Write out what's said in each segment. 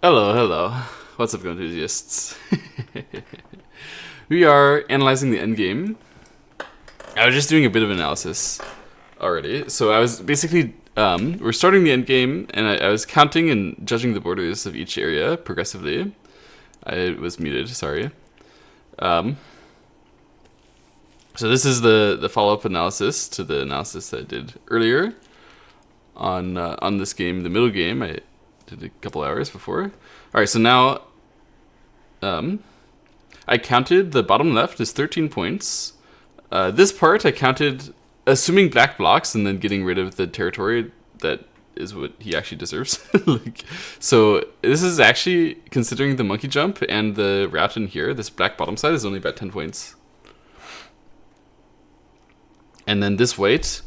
Hello, hello. What's up, Go enthusiasts? We are analyzing the endgame. I was just doing a bit of analysis already. So I was basically, we're starting the endgame, and I was counting and judging the borders of each area progressively. I was muted, sorry. Um, so this is the follow-up analysis to the analysis that I did earlier on this game, the middle game. I did a couple hours before. All right, so now I counted the bottom left is 13 points. This part I counted assuming black blocks and then getting rid of the territory that is what he actually deserves. So this is actually considering the monkey jump and the route in here. This black bottom side is only about 10 points. And then this white,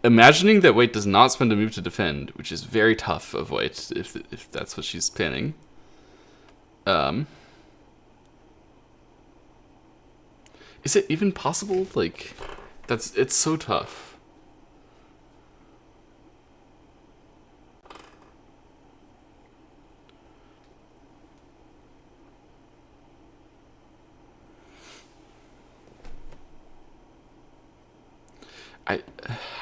imagining that white does not spend a move to defend, which is very tough of white if that's what she's planning. Is it even possible? Like, it's so tough. I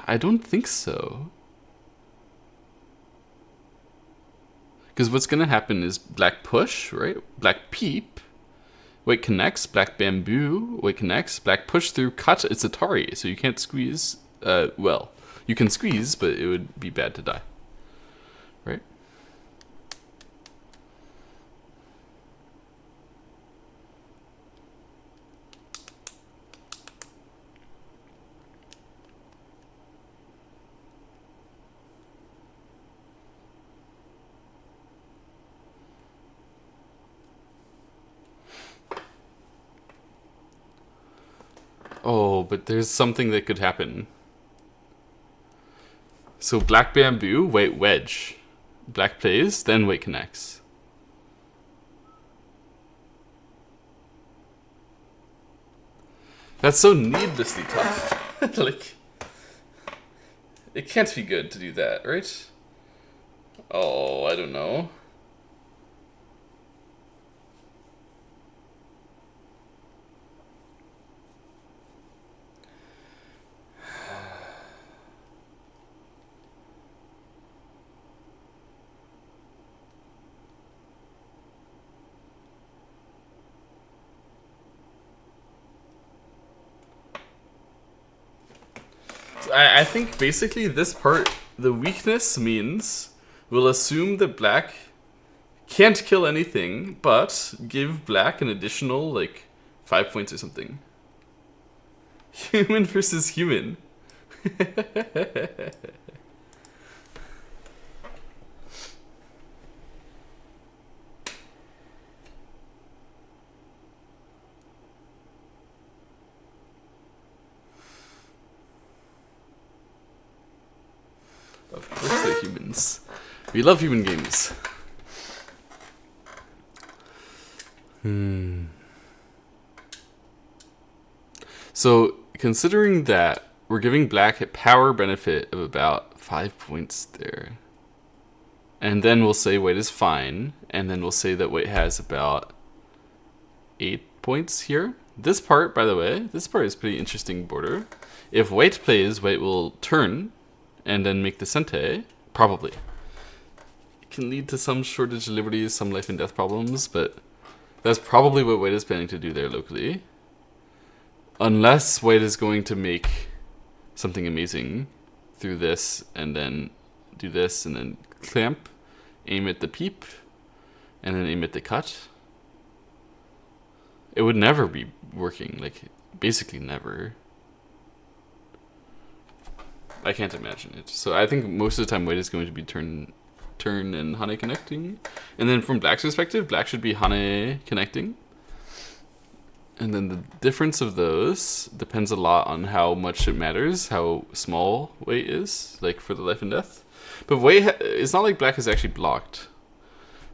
I don't think so. Because what's gonna happen is black push, right? Black peep. White connects, black bamboo, white connects, black push through, cut, it's Atari, so you can't squeeze, well, you can squeeze, but it would be bad to die, right? Oh, but there's something that could happen. So black bamboo, white wedge. Black plays, then white connects. That's so needlessly tough. Like, it can't be good to do that, right? Oh, I don't know. I think basically this part, the weakness means we'll assume that black can't kill anything, but give black an additional, like, 5 points or something. Human versus human. Of course they're humans. We love human games. So, considering that we're giving black a power benefit of about 5 points there. And then we'll say white is fine. And then we'll say that white has about 8 points here. This part, by the way, this part is pretty interesting border. If white plays, white will turn and then make the sente. Probably. It can lead to some shortage of liberties, some life and death problems, but that's probably what white is planning to do there locally. Unless white is going to make something amazing through this and then do this and then clamp, aim at the peep, and then aim at the cut. It would never be working, like, basically never. I can't imagine it. So I think most of the time white is going to be turn and Hane connecting. And then from black's perspective, black should be Hane connecting. And then the difference of those depends a lot on how much it matters, how small white is, like for the life and death. But white, it's not like black is actually blocked.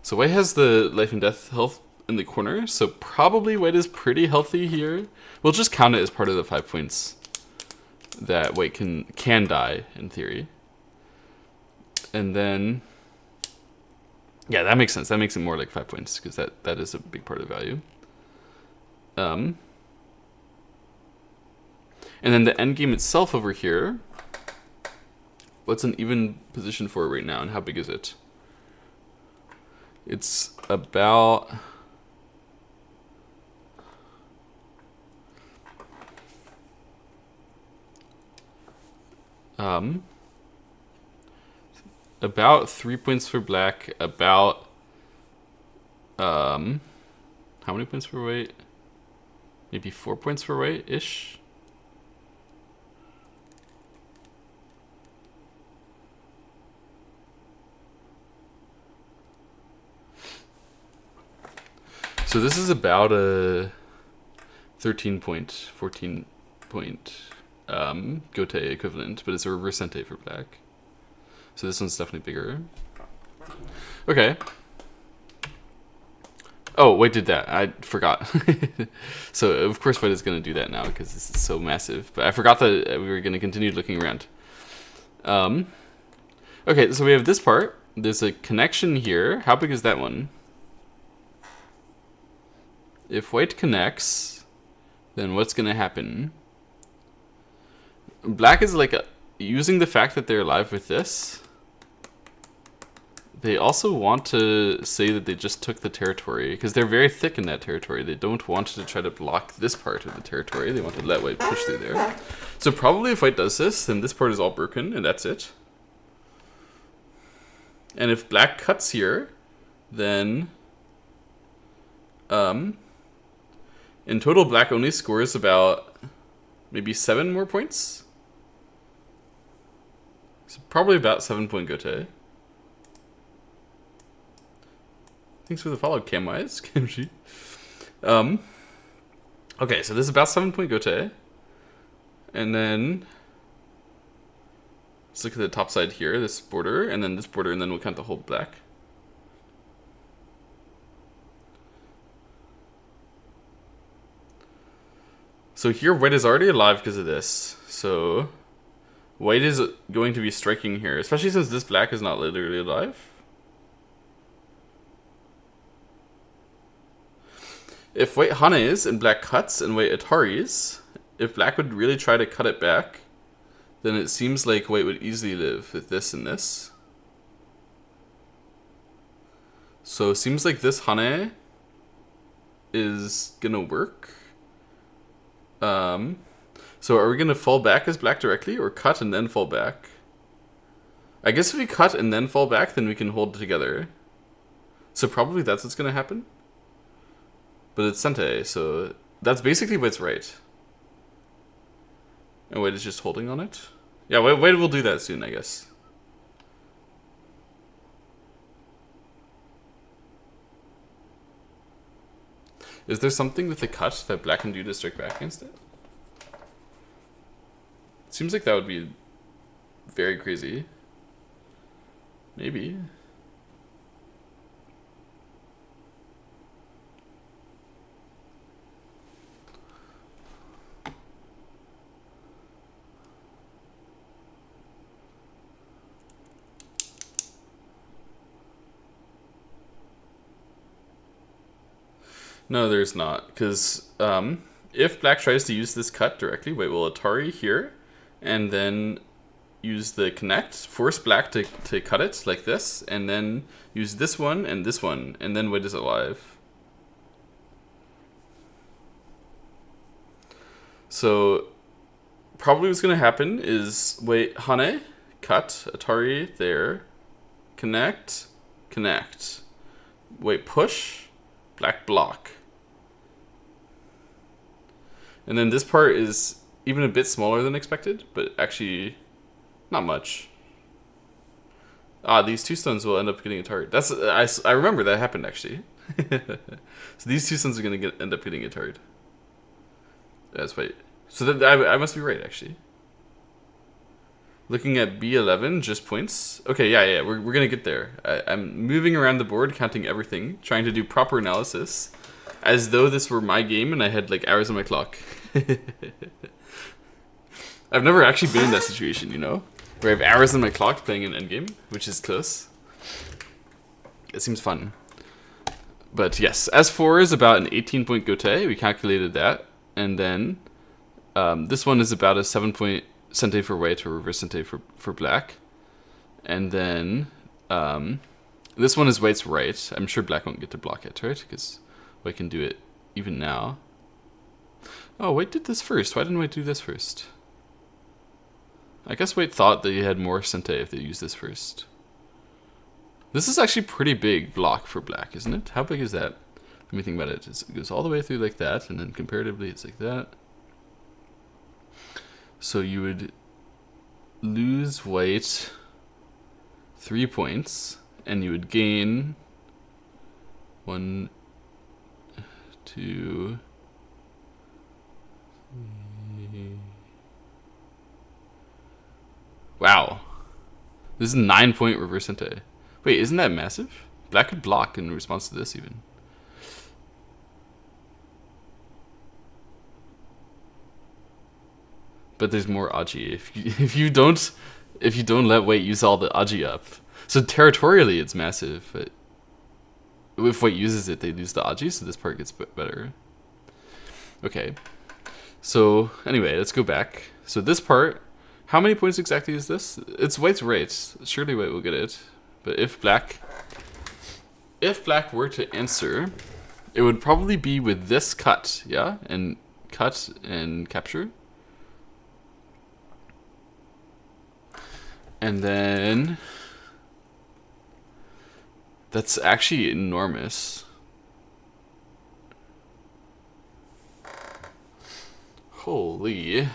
So white has the life and death health in the corner, so probably white is pretty healthy here. We'll just count it as part of the 5 points that white can die, in theory. And then Yeah, that makes sense. That makes it more like 5 points because that is a big part of the value. And then the end game itself over here. What's an even position for it right now, and how big is it? It's about about 3 points for black, about how many points for white? Maybe 4 points for white ish. So this is about a 13 point, 14 point Gote equivalent, but it's a reverse Sente for black. So this one's definitely bigger. Okay. Oh, white did that. I forgot. So of course white is going to do that now because this is so massive. But I forgot that we were going to continue looking around. Okay, so we have this part. There's a connection here. How big is that one? If white connects, then what's going to happen? Black is like using the fact that they're alive with this. They also want to say that they just took the territory because they're very thick in that territory. They don't want to try to block this part of the territory. They want to let white push through there. So probably if white does this, then this part is all broken and that's it. And if black cuts here, then in total, black only scores about maybe 7 more points. So probably about 7-point Gote. Thanks for the follow, Camwise, Kimchi. Okay, so this is about 7-point Gote. And then let's look at the top side here, this border, and then this border, and then we'll count the whole black. So here, white is already alive because of this. So white is going to be striking here, especially since this black is not literally alive. If white hanes and black cuts and white ataris, if black would really try to cut it back, then it seems like white would easily live with this and this. So it seems like this hane is gonna work. So are we gonna fall back as black directly or cut and then fall back? I guess if we cut and then fall back, then we can hold together. So probably that's what's gonna happen. But it's Sente, so that's basically what's right. And white is just holding on it. Yeah, white will do that soon, I guess. Is there something with the cut that black can do to strike back against it? Seems like that would be very crazy. Maybe. No, there's not, because if black tries to use this cut directly, white will Atari here, and then use the connect, force black to cut it like this, and then use this one, and then white is alive. So probably what's going to happen is white hane, cut, Atari there, connect, white push, black block. And then this part is even a bit smaller than expected, but actually not much. These two stones will end up getting a target. That's I remember that happened actually. So these two stones are gonna end up getting a target. That's right. So that I must be right actually. Looking at B11, just points. Okay, yeah, we're gonna get there. I'm moving around the board, counting everything, trying to do proper analysis, as though this were my game and I had like hours on my clock. I've never actually been in that situation, you know, where I have hours on my clock playing an endgame, which is close. It seems fun. But yes, S4 is about an 18-point gote. We calculated that. And then this one is about a 7-point sente for white or reverse sente for black. And then this one is white's right. I'm sure black won't get to block it, right? Because white can do it even now. Oh, white did this first. Why didn't white do this first? I guess white thought that you had more sente if they used this first. This is actually pretty big block for black, isn't it? How big is that? Let me think about it. It goes all the way through like that, and then comparatively it's like that. So you would lose white 3 points, and you would gain 1, 2, 3. Wow. This is a 9-point reverse sente. Wait, isn't that massive? Black could block in response to this even. But there's more Aji. If you don't let white use all the Aji up. So territorially it's massive, but if white uses it, they lose the Aji, so this part gets better. Okay. So anyway, let's go back. So this part, how many points exactly is this? It's white's right. Surely white will get it. But if black were to answer, it would probably be with this cut, yeah? And cut and capture. And then that's actually enormous. Holy.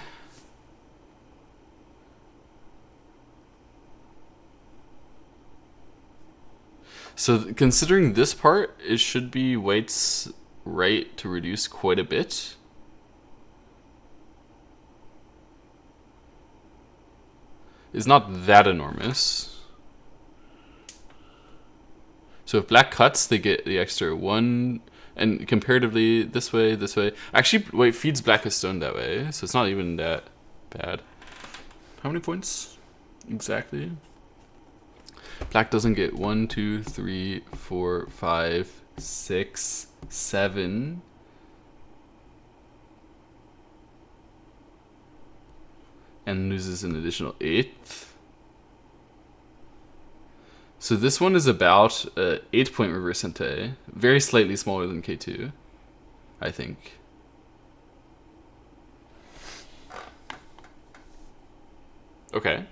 So considering this part, it should be white's right to reduce quite a bit. It's not that enormous. So if black cuts, they get the extra 1, and comparatively this way. Actually, white feeds black a stone that way, so it's not even that bad. How many points exactly? Black doesn't get 1, 2, 3, 4, 5, 6, 7. And loses an additional 8. So this one is about 8-point reverse sente. Very slightly smaller than K2, I think. Okay.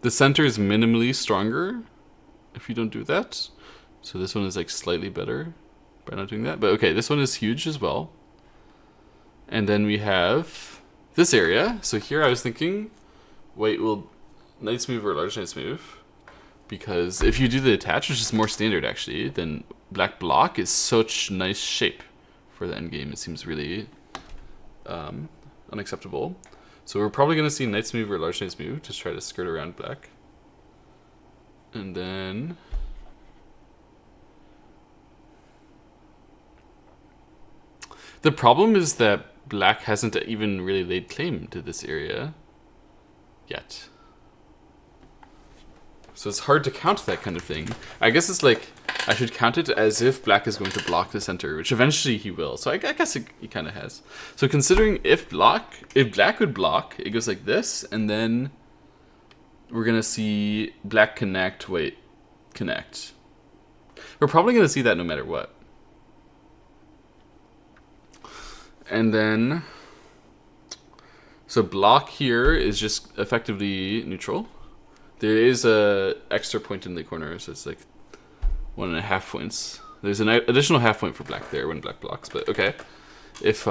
The center is minimally stronger if you don't do that. So this one is like slightly better by not doing that. But okay, this one is huge as well. And then we have this area. So here I was thinking white will knight's move or large knight's move. Because if you do the attach, which is more standard actually, then black block is such nice shape for the endgame. It seems really unacceptable. So we're probably going to see knight's move or large knight's move to try to skirt around black. And then the problem is that black hasn't even really laid claim to this area yet. So it's hard to count that kind of thing. I guess it's like I should count it as if black is going to block the center, which eventually he will. So I guess he kind of has. So considering if black would block, it goes like this, and then we're going to see black connect, white connect. We're probably going to see that no matter what. And then, so block here is just effectively neutral. There is a extra point in the corner, so it's like 1.5 points. There's an additional half point for black there when black blocks, but okay. If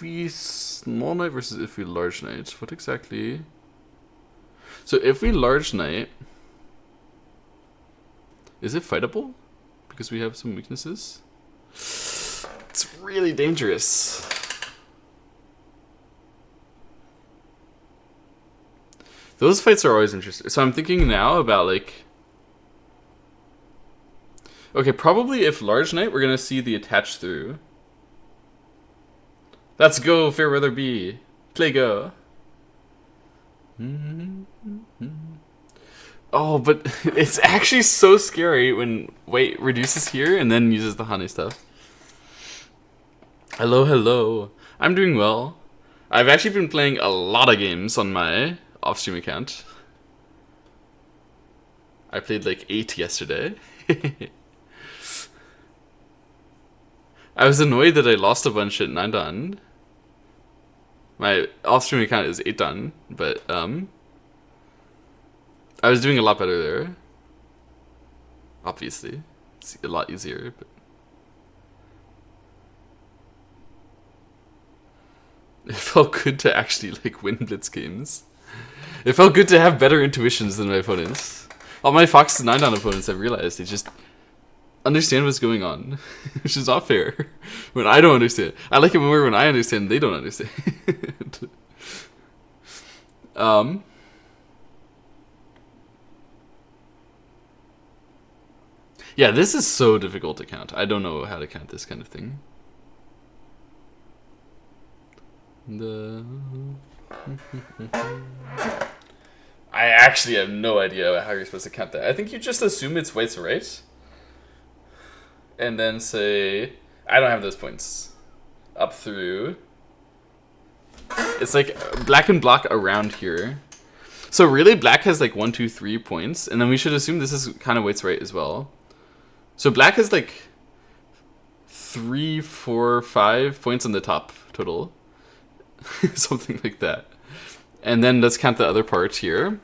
we small knight versus if we large knight, what exactly? So if we large knight, is it fightable? Because we have some weaknesses? It's really dangerous. Those fights are always interesting. So I'm thinking now about like, okay, probably if large knight, we're gonna see the attach through. Let's go, fair weather B. Play go. Oh, but it's actually so scary when white reduces here and then uses the honey stuff. Hello, hello. I'm doing well. I've actually been playing a lot of games on my off-stream account. I played like 8 yesterday. I was annoyed that I lost a bunch at 9 dan. My off-stream account is 8 dan, but I was doing a lot better there. Obviously. It's a lot easier, but it felt good to actually like win blitz games. It felt good to have better intuitions than my opponents. All my Fox 9 dan opponents, I've realized, they just understand what's going on, which is not fair. When I don't understand, I like it more when I understand. They don't understand. Yeah, this is so difficult to count. I don't know how to count this kind of thing. I actually have no idea how you're supposed to count that. I think you just assume it's white's right. And then say, I don't have those points. Up through. It's like black and block around here. So really, black has like 1, 2, 3 points. And then we should assume this is kind of white's right as well. So black has like 3, 4, 5 points on the top total. Something like that. And then let's count the other part here,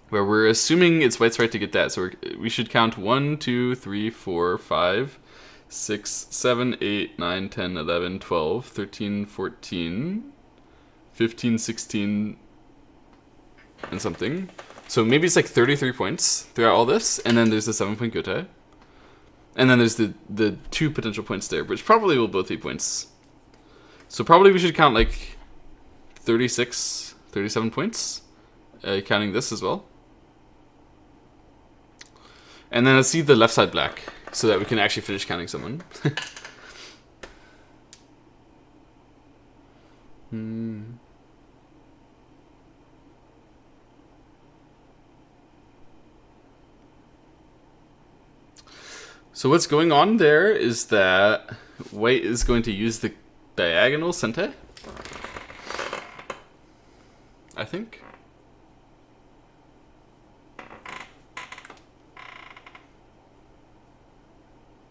where we're assuming it's white's right to get that. So we should count 1, 2, 3, 4, 5, 6, 7, 8, 9, 10, 11, 12, 13, 14, 15, 16, and something. So maybe it's like 33 points throughout all this, and then there's the 7-point gote. And then there's the 2 potential points there, which probably will both be points. So probably we should count like 36, 37 points, counting this as well. And then let's see the left side black, so that we can actually finish counting someone. So what's going on there is that white is going to use the diagonal sente, I think.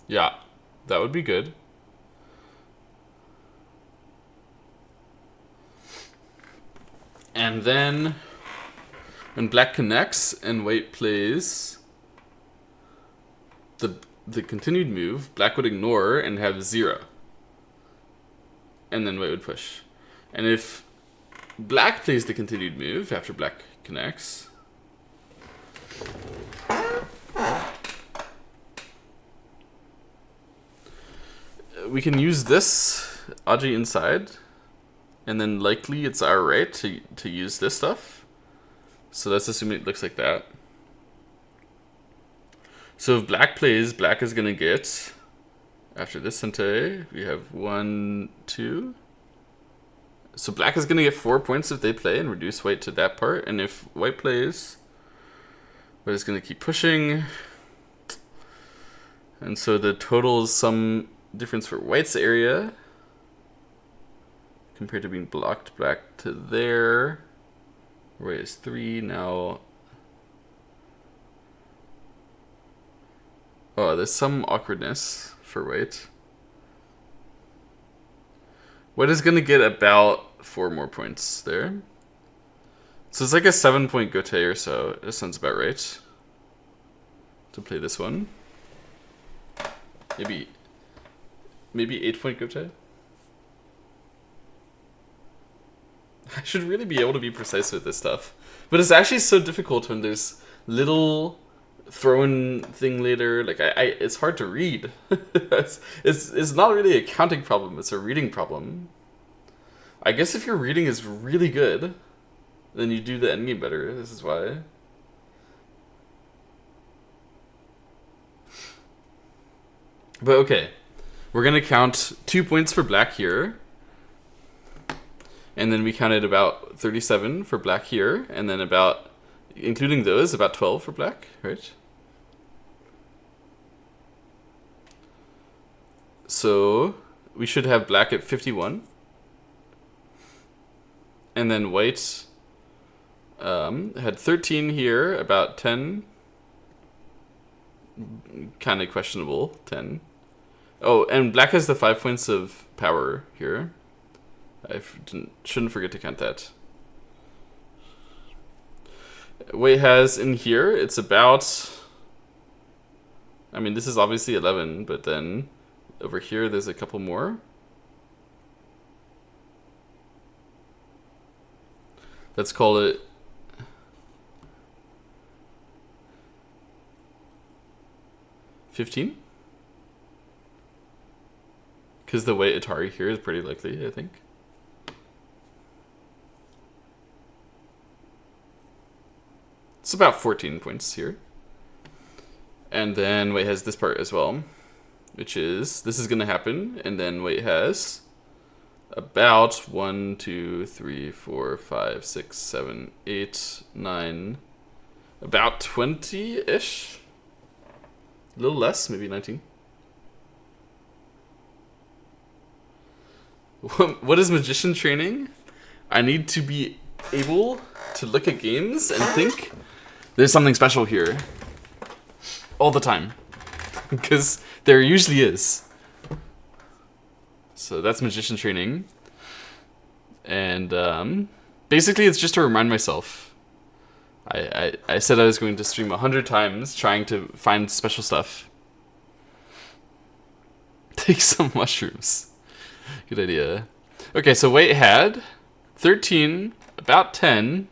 Yeah, that would be good. And then when black connects and white plays the continued move, black would ignore and have 0. And then white would push. And if black plays the continued move after black connects, we can use this Aji inside, and then likely it's our right to use this stuff. So let's assume it looks like that. So if black plays, black is going to get, after this sente, we have 1, 2. So black is going to get 4 points if they play and reduce white to that part. And if white plays, white is going to keep pushing. And so the total is some difference for white's area compared to being blocked black to there. White is 3 now. Oh, there's some awkwardness for white. White is going to get about 4 more points there. So it's like a 7-point gote or so. It sounds about right to play this one. Maybe 8-point gote. I should really be able to be precise with this stuff. But it's actually so difficult when there's little throw-in thing later. Like it's hard to read. it's not really a counting problem, it's a reading problem. I guess if your reading is really good, then you do the endgame better. This is why. But okay. We're gonna count 2 points for black here. And then we counted about 37 for black here, and then about, including those, about 12 for black, right? So we should have black at 51. And then white had 13 here, about 10. Kind of questionable, 10. Oh, and black has the 5 points of power here. I shouldn't forget to count that. White has in here, it's about... I mean, this is obviously 11, but then over here there's a couple more. Let's call it 15. Because the white Atari here is pretty likely, I think. It's about 14 points here. And then white has this part as well, which is, this is going to happen, and then white has about 1, 2, 3, 4, 5, 6, 7, 8, 9, about 20-ish. A little less, maybe 19. What is magician training? I need to be able to look at games and think there's something special here all the time, because there usually is. So that's magician training, and basically it's just to remind myself. I said I was going to stream 100 times trying to find special stuff. Take some mushrooms. Good idea. Okay, so white had 13, about 10.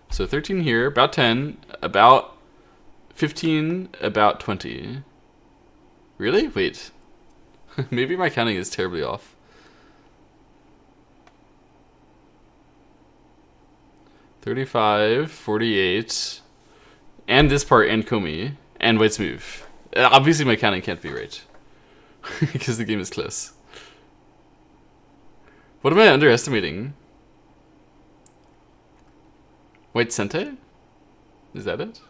So 13 here, about 10, about 15, about 20. Really? Wait. Maybe my counting is terribly off. 35, 48, and this part, and Komi, and white's move. Obviously my counting can't be right, because the game is close. What am I underestimating? White Sente? Is that it?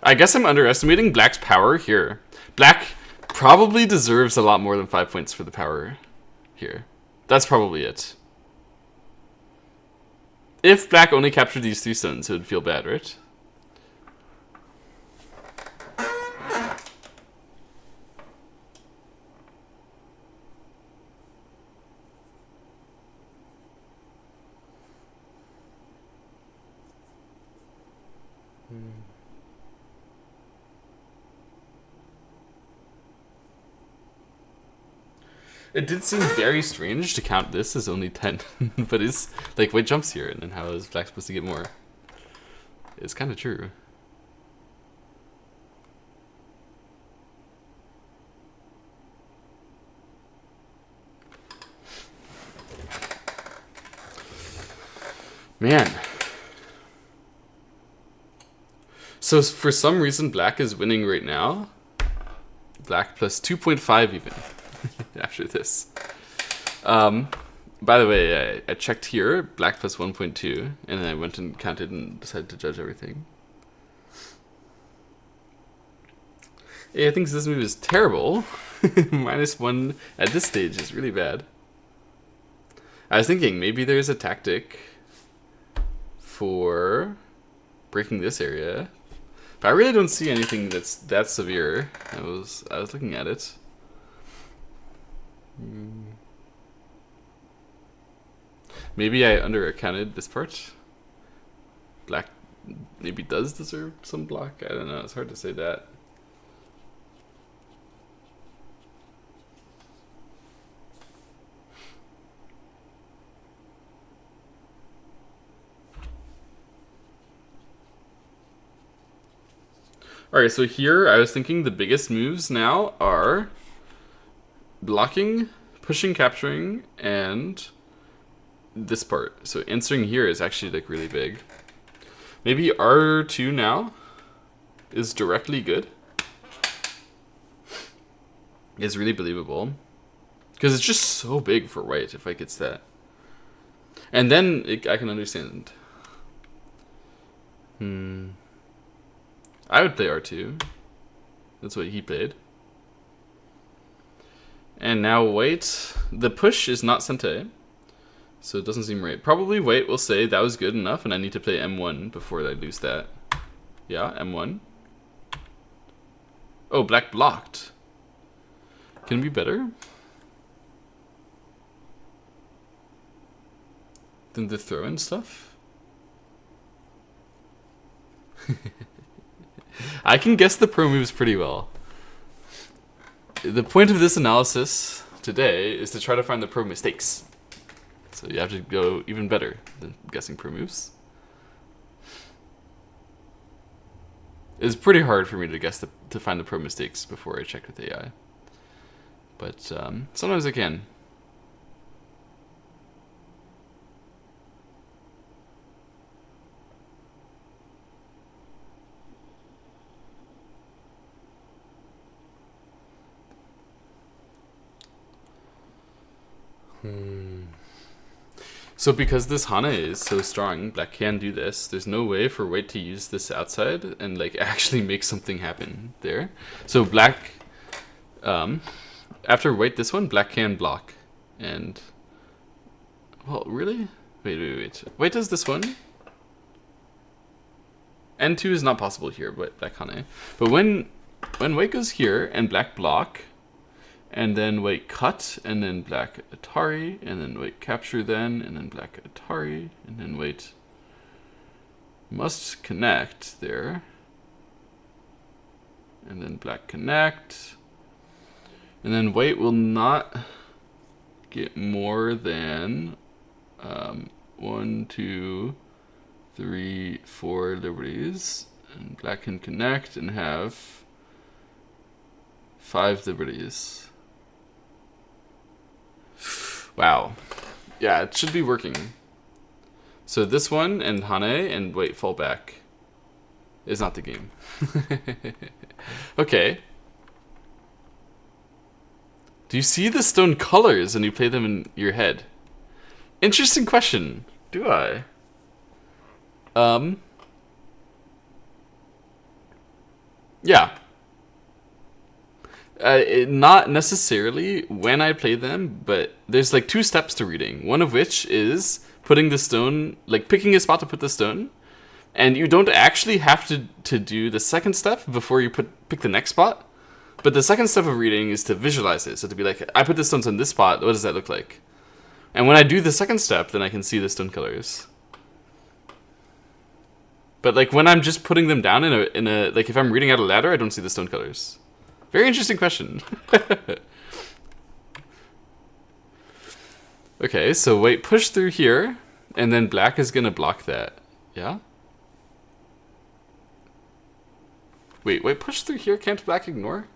I guess I'm underestimating black's power here. Black probably deserves a lot more than 5 points for the power here. That's probably it. If black only captured these 3 stones, it would feel bad, right? It did seem very strange to count this as only 10, but it's like white jumps here, and then how is black supposed to get more? It's kind of true. Man. So for some reason, black is winning right now. Black plus 2.5 even. After this. By the way, I checked here, black plus 1.2, and then I went and counted and decided to judge everything. Yeah, I think this move is terrible. -1 at this stage is really bad. I was thinking maybe there's a tactic for breaking this area, but I really don't see anything that's that severe. I was looking at it. Maybe I underaccounted this part. Black maybe does deserve some block. I don't know. It's hard to say that. Alright, so here I was thinking the biggest moves now are blocking, pushing, capturing, and this part. So answering here is actually like really big. Maybe R2 now is directly good. It's really believable. Because it's just so big for white if white gets that. And then I can understand. I would play R2. That's what he played. And now wait. The push is not Sente, so it doesn't seem right. Probably wait will say that was good enough and I need to play M1 before I lose that. Yeah, M1. Oh, black blocked. Can it be better than the throw-in stuff? I can guess the pro moves pretty well. The point of this analysis today is to try to find the pro mistakes. So you have to go even better than guessing pro moves. It's pretty hard for me to guess to find the pro mistakes before I check with AI. But sometimes I can. So because this Hana is so strong, black can do this. There's no way for white to use this outside and like actually make something happen there. So black, after white this one, black can block. And, well, really? Wait. White does this one. N2 is not possible here, but black Hana. But when white goes here and black block, and then white cut, and then black Atari, and then white capture then, and then black Atari, and then white must connect there. And then black connect. And then white will not get more than 1, 2, 3, 4 liberties. And black can connect and have 5 liberties. Wow. Yeah, it should be working. So this one and Hane and wait, fall back is not the game. Okay. Do you see the stone colors when you play them in your head? Interesting question. Do I? Yeah. Not necessarily when I play them, but there's like 2 steps to reading. One of which is putting the stone, like picking a spot to put the stone. And you don't actually have to do the second step before you pick the next spot. But the second step of reading is to visualize it. So to be like, I put the stones on this spot, what does that look like? And when I do the second step, then I can see the stone colors. But like when I'm just putting them down in a like if I'm reading out a ladder, I don't see the stone colors. Very interesting question. Okay, so wait, push through here, and then black is gonna block that. Yeah? Wait, push through here, can't black ignore?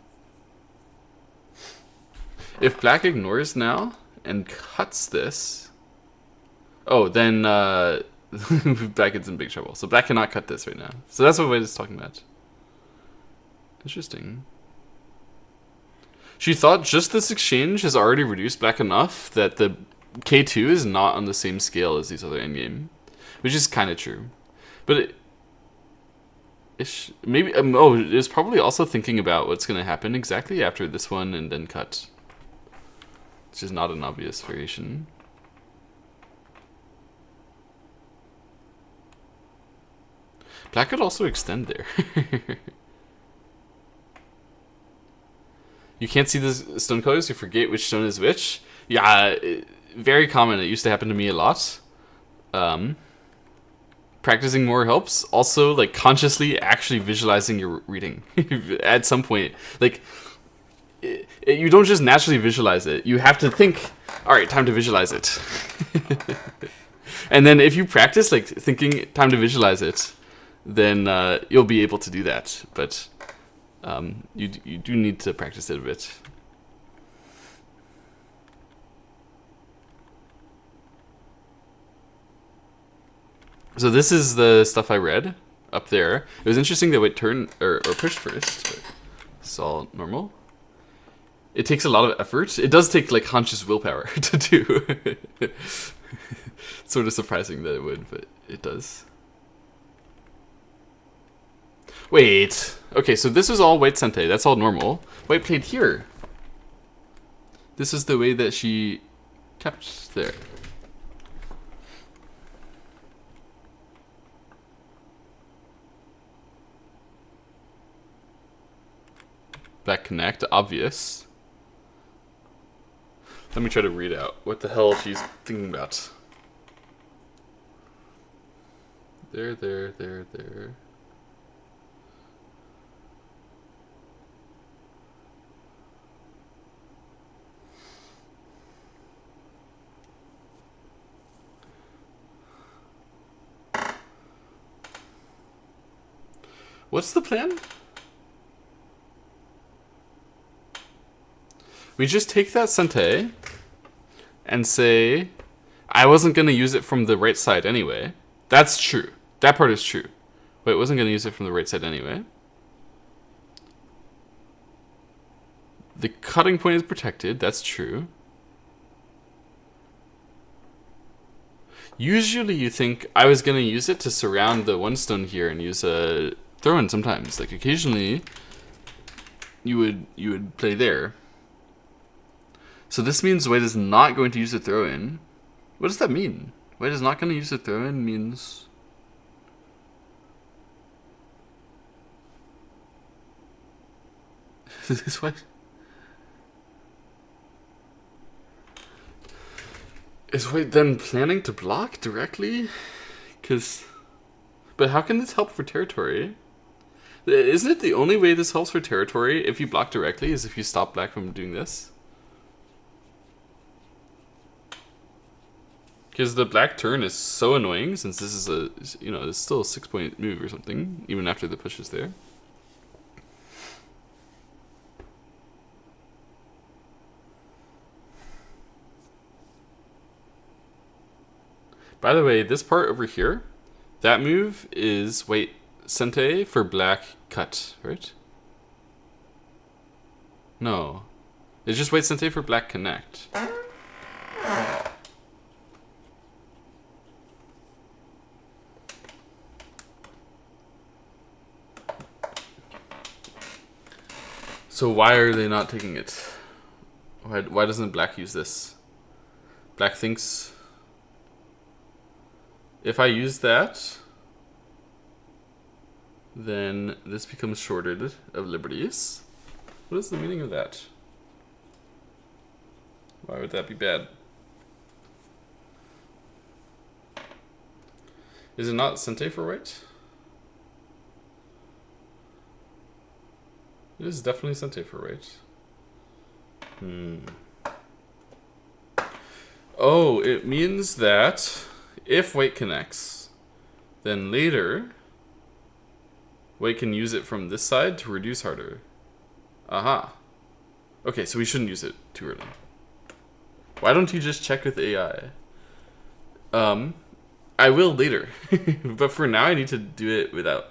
If black ignores now and cuts this, oh, then black is in big trouble. So black cannot cut this right now. So that's what Wade is talking about. Interesting. She thought just this exchange has already reduced black enough that the K2 is not on the same scale as these other endgame, which is kind of true. But maybe it's probably also thinking about what's going to happen exactly after this one and then cut, which is not an obvious variation. Black could also extend there. You can't see the stone colors, you forget which stone is which. Yeah, very common. It used to happen to me a lot. Practicing more helps. Also, like, consciously actually visualizing your reading. At some point. Like, you don't just naturally visualize it. You have to think, alright, time to visualize it. And then if you practice, like, thinking time to visualize it, then you'll be able to do that. But you do need to practice it a bit. So this is the stuff I read up there. It was interesting that we turn or pushed first. But it's all normal. It takes a lot of effort. It does take like conscious willpower to do. Sort of surprising that it would, but it does. Wait. Okay, so this is all white sente. That's all normal. White played here. This is the way that she kept there. Back connect, obvious. Let me try to read out what the hell she's thinking about. There. What's the plan? We just take that sente and say, I wasn't going to use it from the right side anyway. That's true. That part is true. Wait, I wasn't going to use it from the right side anyway. The cutting point is protected. That's true. Usually you think I was going to use it to surround the one stone here and use a throw-in sometimes. Like occasionally you would play there. So this means white is not going to use a throw-in. What does that mean? White is not going to use a throw-in means... Is white... Is white then planning to block directly? But how can this help for territory? Isn't it the only way this helps for territory if you block directly is if you stop black from doing this? Because the black turn is so annoying since this is a, it's still a 6-point move or something, even after the push is there. By the way, this part over here, that move is white sente for black cut, right? No. It's just white sente for black connect. So why are they not taking it? Why doesn't black use this? Black thinks... If I use that, then this becomes shorted of liberties. What is the meaning of that? Why would that be bad? Is it not sente for white? It is definitely sente for white. Oh, it means that if white connects, then later white can use it from this side to reduce harder. Aha. Okay, so we shouldn't use it too early. Why don't you just check with AI? I will later. But for now I need to do it without,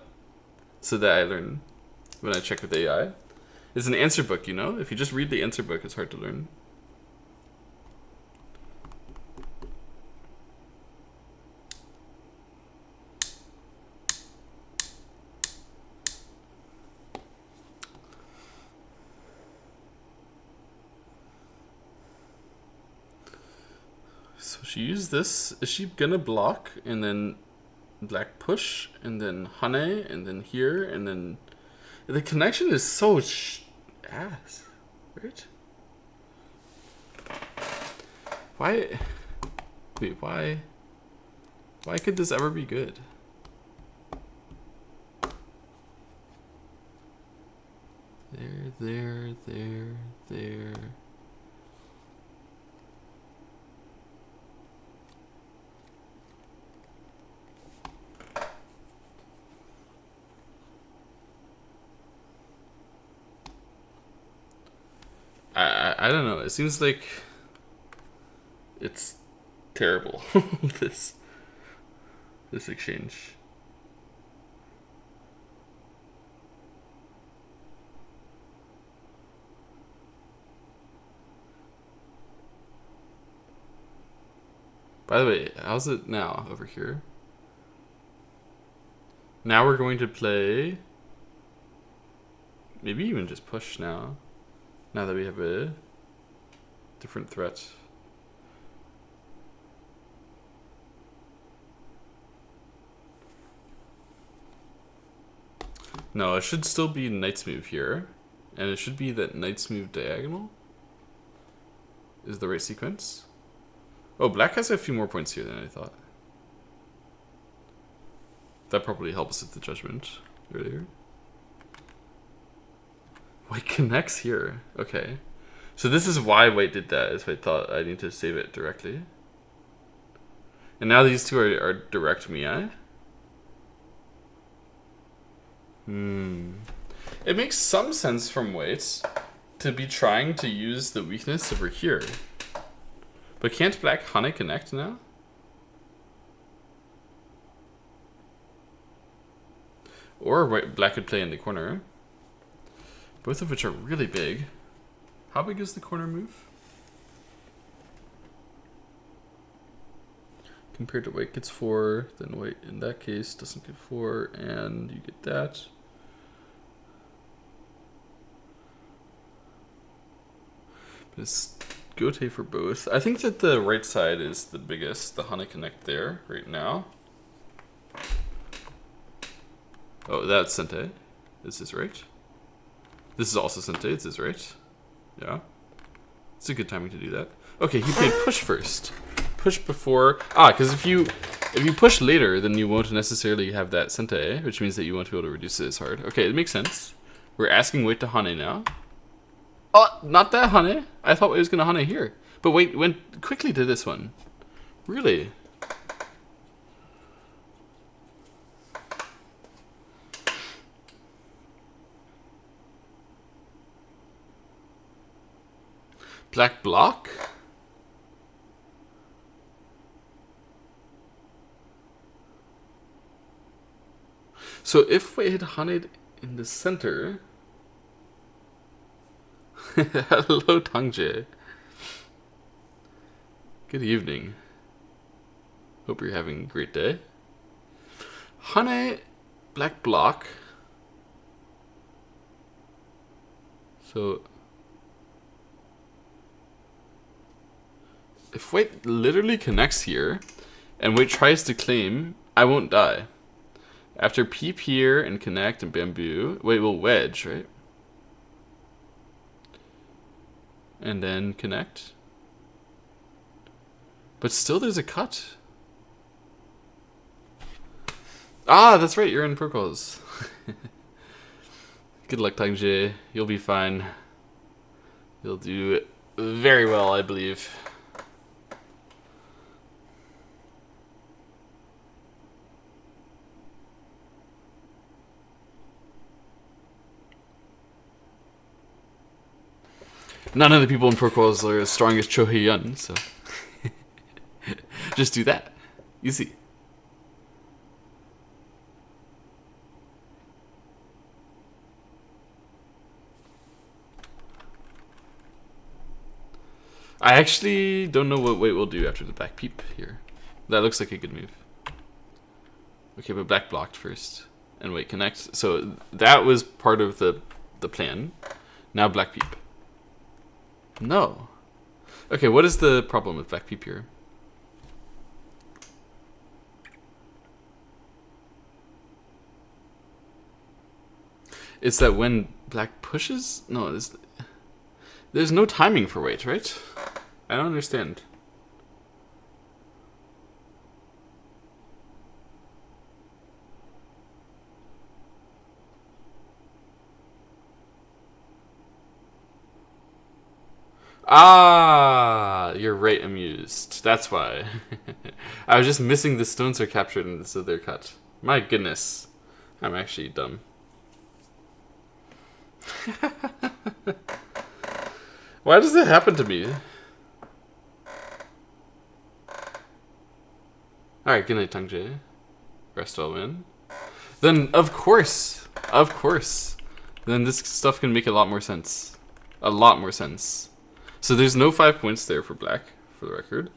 so that I learn when I check with AI. It's an answer book, If you just read the answer book, it's hard to learn. So she used this. Is she gonna block and then black push and then hane and then here and then the connection is so ass, right? Why? Wait, why? Why could this ever be good? There. I don't know. It seems like it's terrible. this exchange. By the way, how's it now over here? Now we're going to play... Maybe even just push now. Now that we have a different threat. No, it should still be knight's move here. And it should be that knight's move diagonal is the right sequence. Oh, black has a few more points here than I thought. That probably helps with the judgment earlier. White connects here. Okay. So this is why white did that, is I thought I need to save it directly. And now these two are direct miai. It makes some sense from white to be trying to use the weakness over here. But can't black hane connect now? Or white, black could play in the corner. Both of which are really big. How big is the corner move? Compared to white gets 4, then white in that case doesn't get 4, and you get that. But it's gote for both. I think that the right side is the biggest, the hane connect there right now. Oh, that's sente. This is right. This is also sente. This is right. Yeah. It's a good timing to do that. Okay, he played push first. Push before... because if you push later, then you won't necessarily have that sente, which means that you won't be able to reduce it as hard. Okay, it makes sense. We're asking white to hane now. Oh, not that hane. I thought it was going to hane here. But wait, went quickly to this one. Really? Black block? So if we had haned in the center... Hello, Tangje. Good evening. Hope you're having a great day. Hane, black block. So... if white literally connects here, and white tries to claim, I won't die. After peep here and connect and bamboo, white will wedge, right? And then connect. But still there's a cut. Ah, that's right, you're in protocols. Good luck, Tangje. You'll be fine. You'll do very well, I believe. None of the people in protocols are as strong as Cho Hee-yun, so just do that. Easy. I actually don't know what white will do after the black peep here. That looks like a good move. Okay, but black blocked first. And white connect. So that was part of the plan. Now black peep. No. Okay, what is the problem with black peep here? It's that when black pushes? No, there's no timing for white, right? I don't understand. Ah, you're right, amused. That's why. I was just missing the stones are captured and so they're cut. My goodness. I'm actually dumb. Why does that happen to me? Alright, good night, Tangje. Rest well, man. Then, of course, then this stuff can make a lot more sense. A lot more sense. So there's no 5 points there for black, for the record.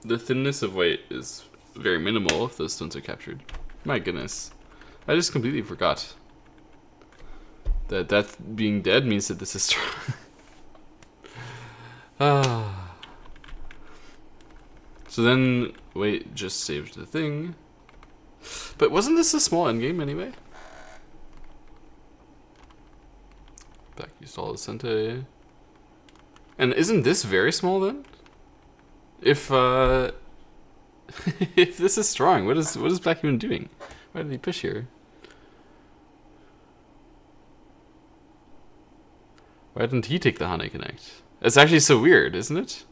The thinness of white is very minimal if those stones are captured. My goodness. I just completely forgot that being dead means that this is strong. Ah. So then, wait, just saved the thing. But wasn't this a small endgame anyway? Back used all the Sente. And isn't this very small then? If if this is strong, what is Black even doing? Why did he push here? Why didn't he take the Hane Connect? It's actually so weird, isn't it?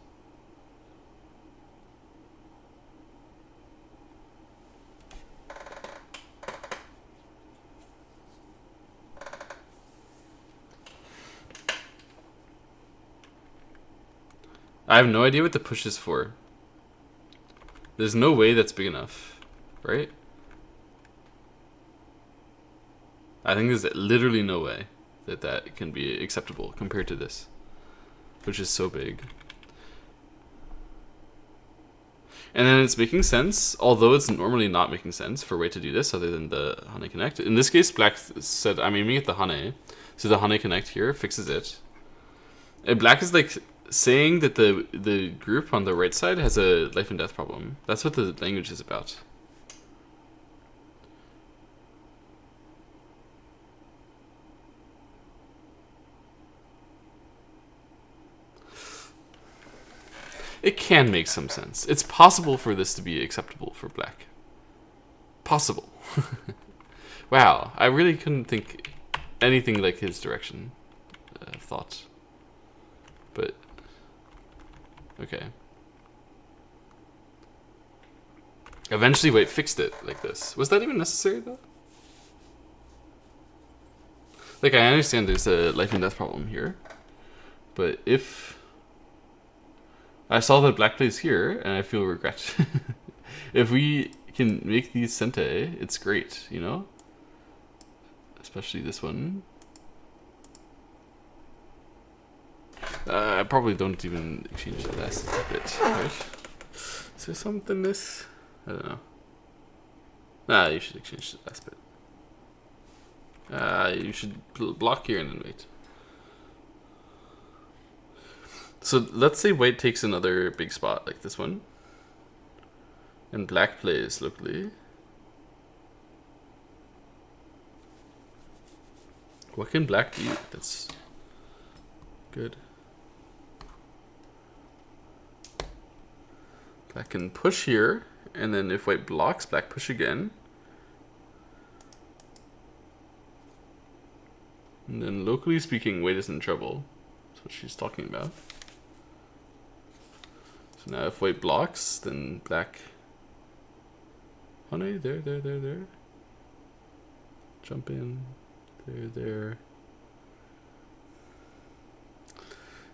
I have no idea what the push is for. There's no way that's big enough, right? I think there's literally no way that can be acceptable compared to this, which is so big. And then it's making sense, although it's normally not making sense for a way to do this other than the Hane Connect. In this case, Black said, I'm aiming at the Hane, so the Hane Connect here fixes it. And Black is like saying that the group on the right side has a life and death problem. That's what the language is about. It can make some sense. It's possible for this to be acceptable for Black. Possible. Wow, I really couldn't think anything like his direction of thought. But, okay. Eventually, White fixed it like this. Was that even necessary, though? Like, I understand there's a life and death problem here. But if I saw that Black plays here, and I feel regret. If we can make these Sente, it's great, you know? Especially this one. I probably don't even exchange the last bit, right? Is there something this? I don't know. Nah, you should exchange the last bit. You should block here and then wait. So let's say White takes another big spot like this one. And Black plays locally. What can Black do that's good? Black can push here, and then if White blocks, Black push again. And then locally speaking, White is in trouble. That's what she's talking about. So now if White blocks, then Black... Honey, there. Jump in. There.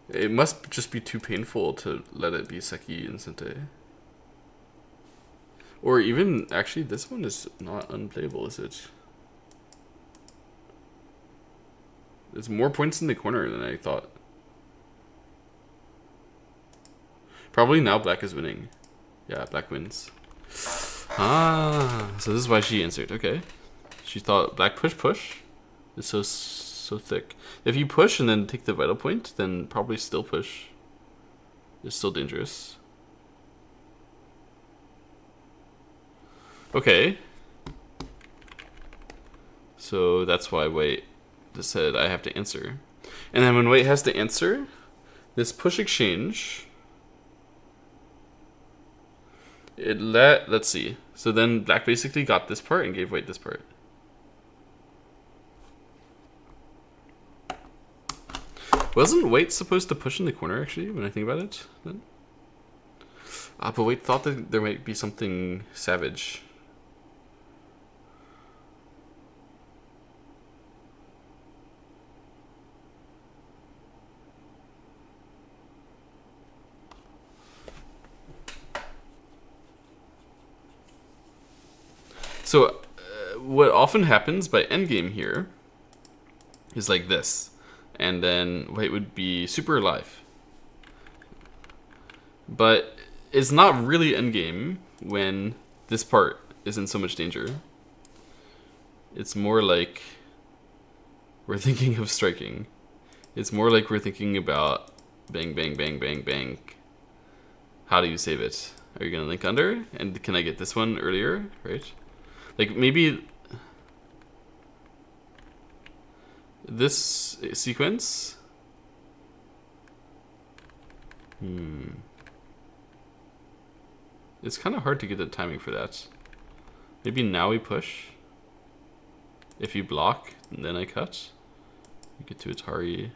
It must just be too painful to let it be Seki and Sente. Or even, actually, this one is not unplayable, is it? There's more points in the corner than I thought. Probably now Black is winning. Yeah, Black wins. Ah, so this is why she answered. Okay. She thought Black push is so thick. If you push and then take the vital point, then probably still push. It's still dangerous. Okay. So that's why White just said I have to answer. And then when White has to answer, this push exchange, let's see. So then Black basically got this part and gave White this part. Wasn't White supposed to push in the corner, actually, when I think about it? Then? But White thought that there might be something savage. So, what often happens by endgame here is like this. And then White would be super alive. But it's not really endgame when this part is in so much danger. It's more like we're thinking of striking. It's more like we're thinking about bang, bang, bang, bang, bang. How do you save it? Are you going to link under? And can I get this one earlier? Right? Like, maybe this sequence? It's kind of hard to get the timing for that. Maybe now we push. If you block, and then I cut. You get to Atari.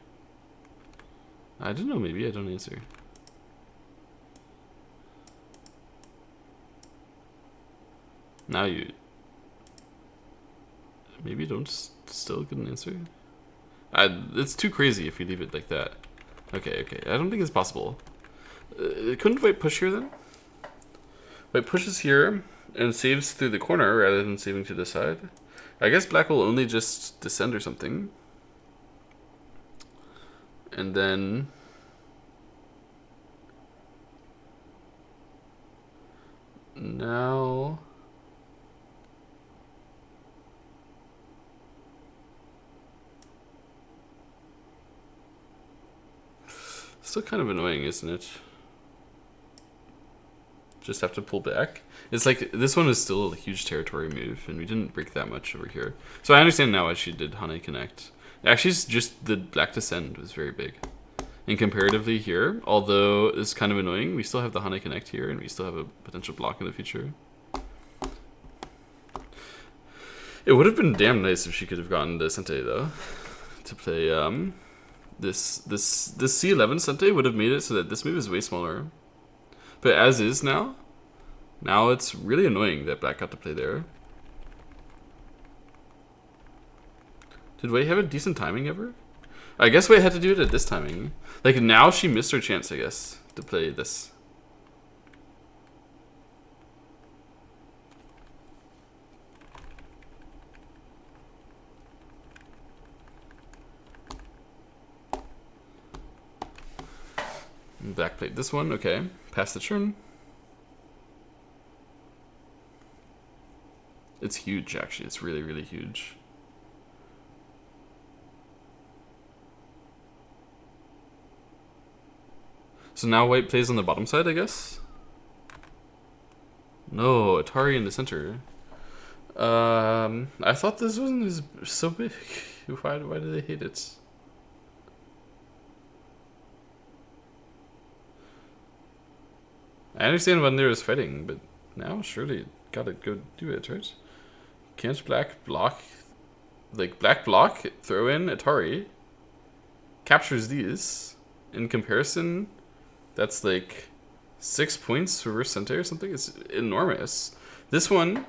I don't know, maybe I don't answer. Now you... Maybe you don't still get an answer? It's too crazy if you leave it like that. Okay, okay. I don't think it's possible. Couldn't White push here then? White pushes here and saves through the corner rather than saving to the side. I guess Black will only just descend or something. And then... Now... Still kind of annoying, isn't it? Just have to pull back. It's like, this one is still a huge territory move, and we didn't break that much over here. So I understand now why she did Hane Connect. Actually, it's just the Black Descend was very big. And comparatively here, although it's kind of annoying, we still have the Hane Connect here, and we still have a potential block in the future. It would have been damn nice if she could have gotten the Sente, though, to play, this C11 Sente would have made it so that this move is way smaller. But as is now it's really annoying that Black got to play there. Did Wei have a decent timing ever? I guess Wei had to do it at this timing. Like, now she missed her chance, I guess, to play this. Black played this one, okay. Pass the turn. It's huge, actually. It's really, really huge. So now White plays on the bottom side, I guess? No, Atari in the center. I thought this wasn't so big. Why do they hate it? I understand when there was fighting, but now surely gotta go do it, right? Can't Black block? Like, Black block, throw in Atari, captures these. In comparison, that's like 6 points reverse Sente or something. It's enormous. This one,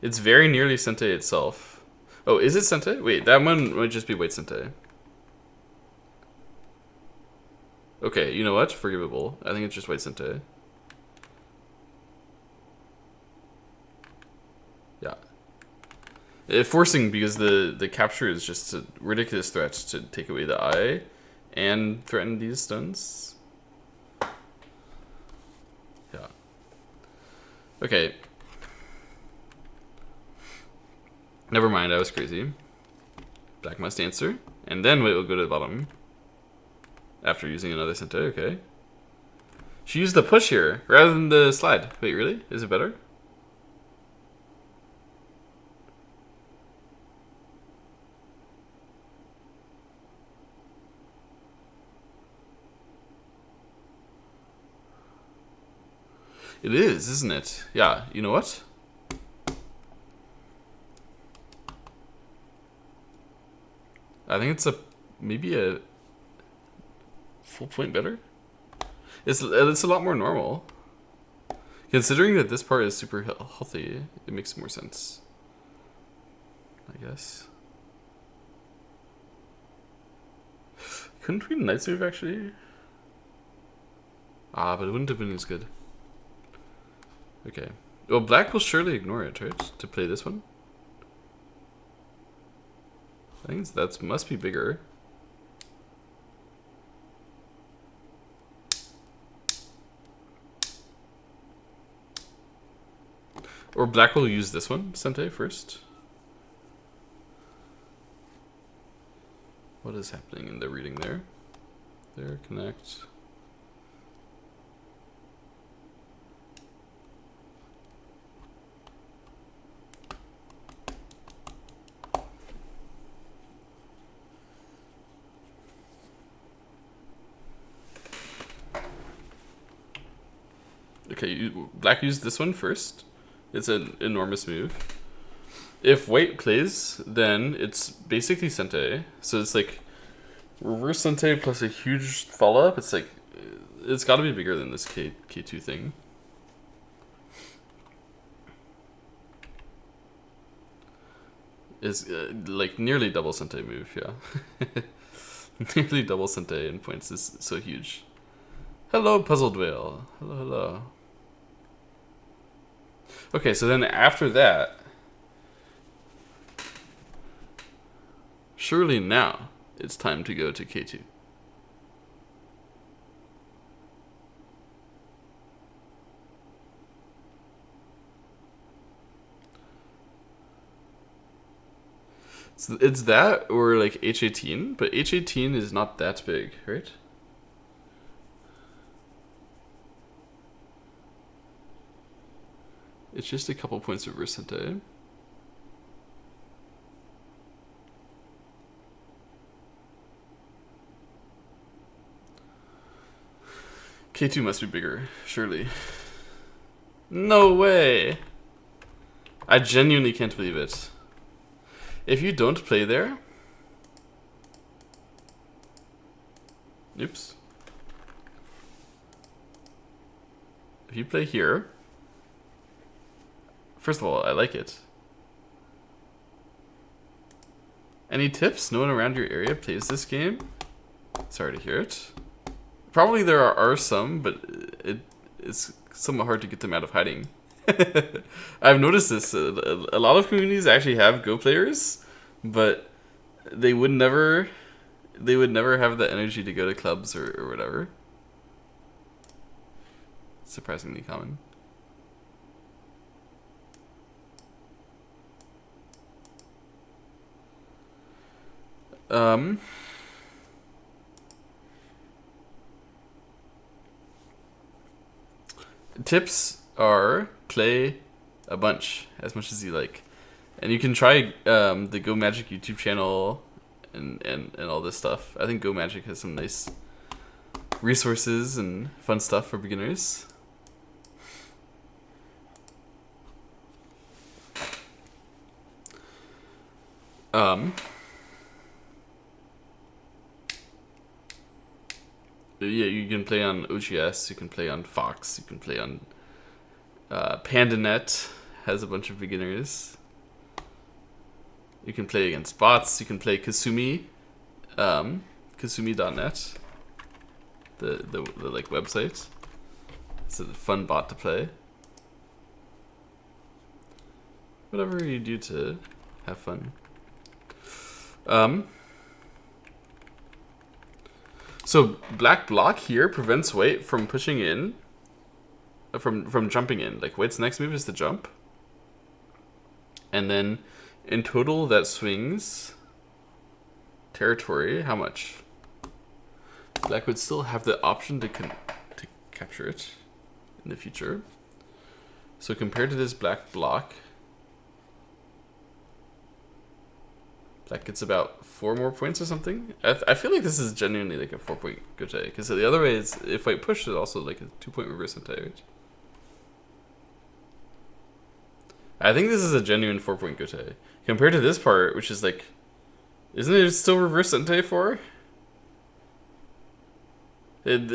it's very nearly Sente itself. Oh, is it Sente? Wait, that one might just be White Sente. Okay, you know what? Forgivable. I think it's just White Sente. Yeah. Forcing because the capture is just a ridiculous threat to take away the eye and threaten these stones. Yeah. Okay. Never mind, I was crazy. Black must answer. And then White will go to the bottom. After using another Sente, okay. She used the push here rather than the slide. Wait, really? Is it better? It is, isn't it? Yeah, you know what? I think it's maybe a full point better. It's a lot more normal. Considering that this part is super healthy, it makes more sense, I guess. Couldn't we Knight's move actually? Ah, but it wouldn't have been as good. Okay. Well, Black will surely ignore it, right? To play this one. I think that must be bigger. Or black will use this one, Sente, first. What is happening in the reading there? There, connect. Okay, black used this one first. It's an enormous move. If white plays, then it's basically Sente. So it's like reverse Sente plus a huge follow up. It's like it's got to be bigger than this K2 thing. Is like nearly double Sente move, yeah. Nearly double Sente in points is so huge. Hello, Puzzled Whale. Hello, hello. Okay, so then after that, surely now it's time to go to K2. So it's that or like H18, but H18 is not that big, right? It's just a couple points of reverse Sente. K2 must be bigger, surely. No way! I genuinely can't believe it. If you don't play there... Oops. If you play here... First of all, I like it. Any tips? No one around your area plays this game? Sorry to hear it. Probably there are some, but it's somewhat hard to get them out of hiding. I've noticed this. A lot of communities actually have Go players, but they would never have the energy to go to clubs or whatever. Surprisingly common. Tips are play a bunch, as much as you like. And you can try the Go Magic YouTube channel and all this stuff. I think Go Magic has some nice resources and fun stuff for beginners. Yeah, you can play on OGS, you can play on Fox, you can play on PandaNet, has a bunch of beginners. You can play against bots, you can play Kasumi, Kasumi.net, the like website. It's a fun bot to play. Whatever you do to have fun. So black block here prevents white from pushing in, from jumping in. Like white's next move is to jump, and then in total that swings territory. How much? Black would still have the option to capture it in the future. So compared to this black block, black gets about 4 more points or something. I feel like this is genuinely like a 4-point gote, because the other way is if white pushed it, also like a 2-point reverse Sente, right? I think this is a genuine 4-point gote compared to this part, which is like, isn't it still reverse Sente 4?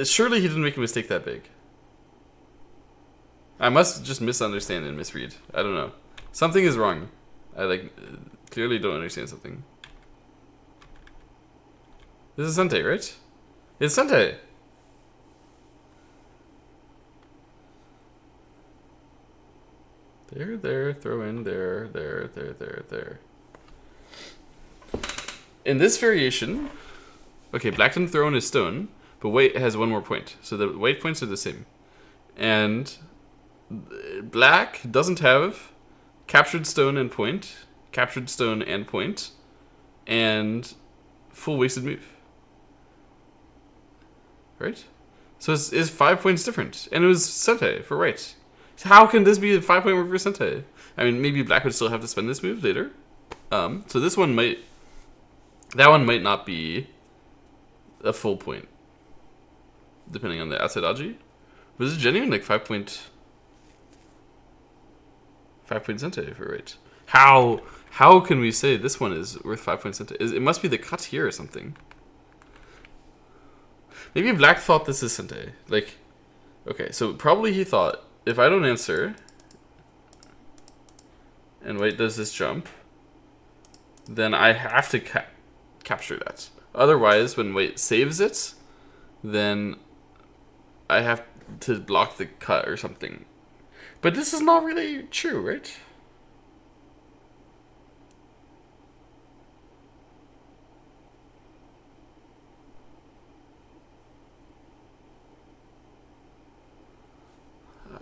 Surely he didn't make a mistake that big. I must just misunderstand and misread. I don't know. Something is wrong. I like clearly don't understand something. This is Sente, right? It's Sente. There, throw in, there. In this variation, okay, black didn't throw in his stone, but white has 1 more point. So the white points are the same. And Black doesn't have captured stone and point, and full wasted move. Right? So it's 5 points different. And it was Sente for white. So how can this be a 5-point move for Sente? I mean, maybe black would still have to spend this move later. So this one might... That one might not be a full point. Depending on the outside Aji. But this is genuine like 5-point... 5-point Sente for white. How can we say this one is worth 5 points Sente? It must be the cut here or something. Maybe black thought this is Sente. Like, okay, so probably he thought, if I don't answer, and white does this jump, then I have to capture that. Otherwise, when white saves it, then I have to block the cut or something. But this is not really true, right?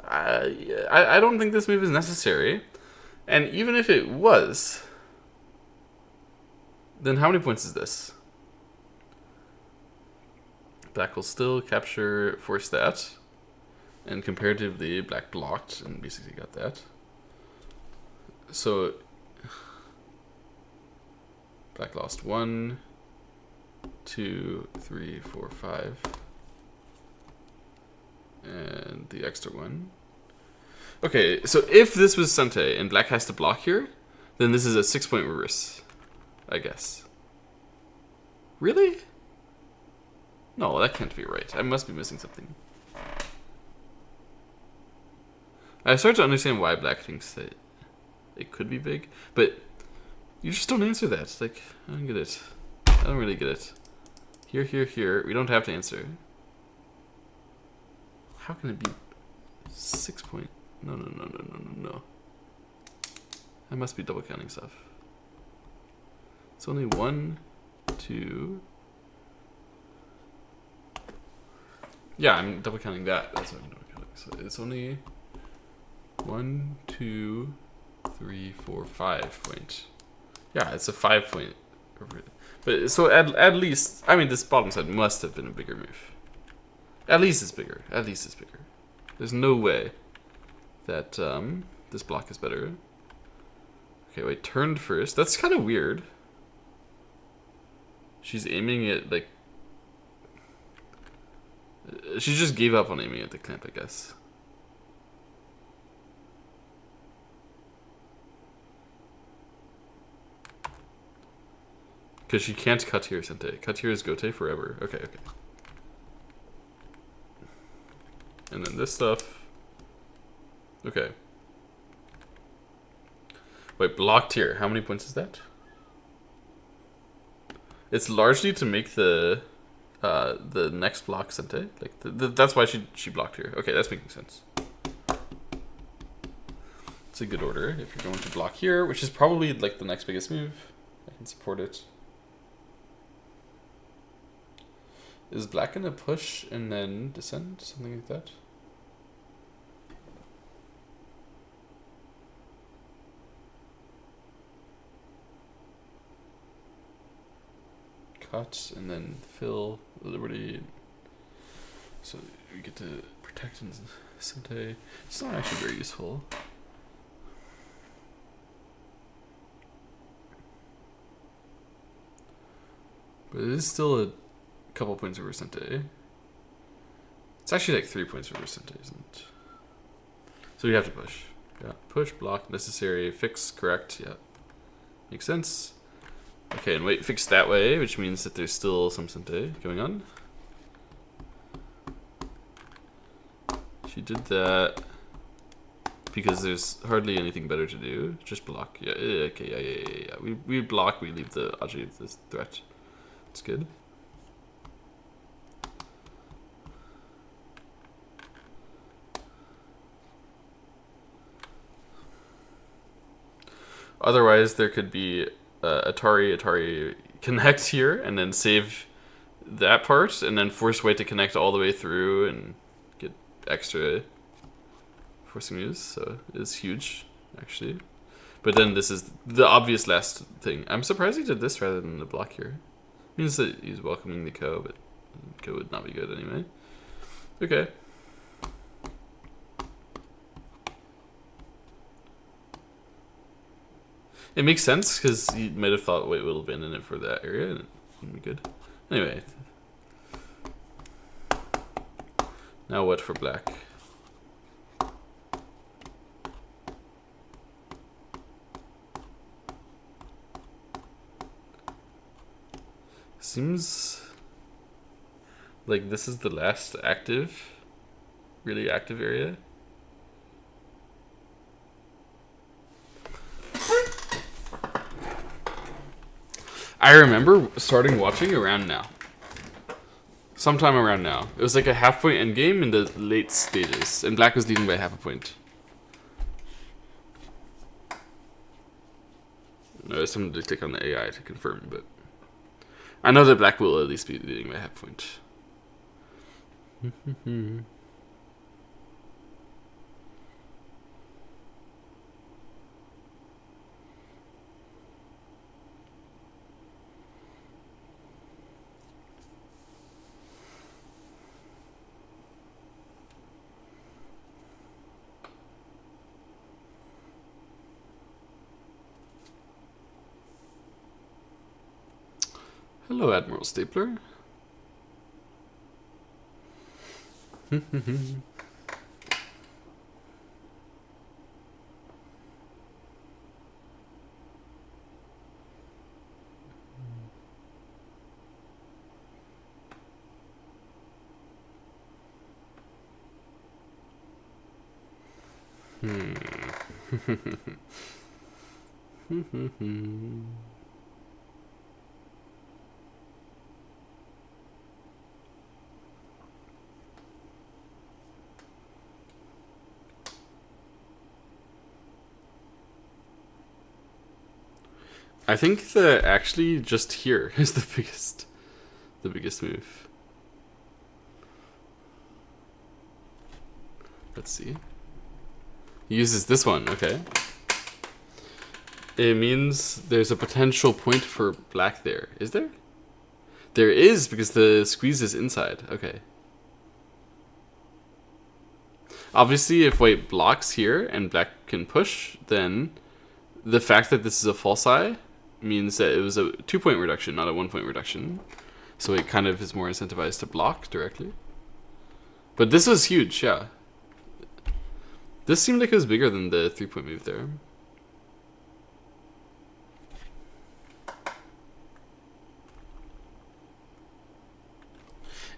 I don't think this move is necessary. And even if it was, then how many points is this? Black will still capture, force that. And comparatively, black blocked and basically got that. So, black lost 1, 2, 3, 4, 5. And the extra one. Okay, so if this was Sente and black has to block here, then this is a 6-point reverse, I guess. Really? No, that can't be right. I must be missing something. I start to understand why black thinks that it could be big, but you just don't answer that. Like, I don't get it. I don't really get it. Here, here, here. We don't have to answer. How can it be 6 point? No. I must be double counting stuff. It's only 1, 2. Yeah, I'm double counting that. That's what I'm double counting. So it's only 1, 2, 3, 4, 5 point. Yeah, it's a 5 point. But so at least, I mean, this bottom side must have been a bigger move. At least it's bigger. At least it's bigger. There's no way that this block is better. Okay, wait, turned first. That's kind of weird. She's aiming at, like... She just gave up on aiming at the clamp, I guess. Because she can't cut here, Sente. Cut here is Gote forever. Okay. And then this stuff. Okay. Wait, blocked here. How many points is that? It's largely to make the next block Sente. Like that's why she blocked here. Okay, that's making sense. It's a good order if you're going to block here, which is probably like the next biggest move. I can support it. Is black gonna push and then descend? Something like that? Cut and then fill Liberty. So we get to protect and Sente. It's not actually very useful. But it is still a couple points over Sente. It's actually like 3 points over Sente, isn't it? So we have to push. Yeah, push, block, necessary, fix, correct. Yeah, makes sense. Okay, and wait, fix that way, which means that there's still some Sente going on. She did that because there's hardly anything better to do. Just block. Yeah, okay, yeah. We block, we leave the Aji of this threat. It's good. Otherwise, there could be Atari connect here, and then save that part, and then force white to connect all the way through and get extra forcing moves, so it's huge, actually. But then this is the obvious last thing. I'm surprised he did this rather than the block here. Means that he's welcoming the Ko, but Ko would not be good anyway. Okay. It makes sense because he might have thought White will abandon it for that area and it wouldn't be good. Anyway. Now what for black? Seems like this is the last active, really active area. I remember starting watching around now. Sometime around now. It was like a half-point endgame in the late stages, and black was leading by half a point. No, there's something to click on the AI to confirm, but I know that black will at least be leading by half a point. Hello, Admiral Stapler. I think that actually just here is the biggest move. Let's see. He uses this one, okay. It means there's a potential point for black there. Is there? There is, because the squeeze is inside. Okay. Obviously, if white blocks here and black can push, then the fact that this is a false eye means that it was a 2-point reduction, not a 1-point reduction. So it kind of is more incentivized to block directly. But this was huge, yeah. This seemed like it was bigger than the 3-point move there.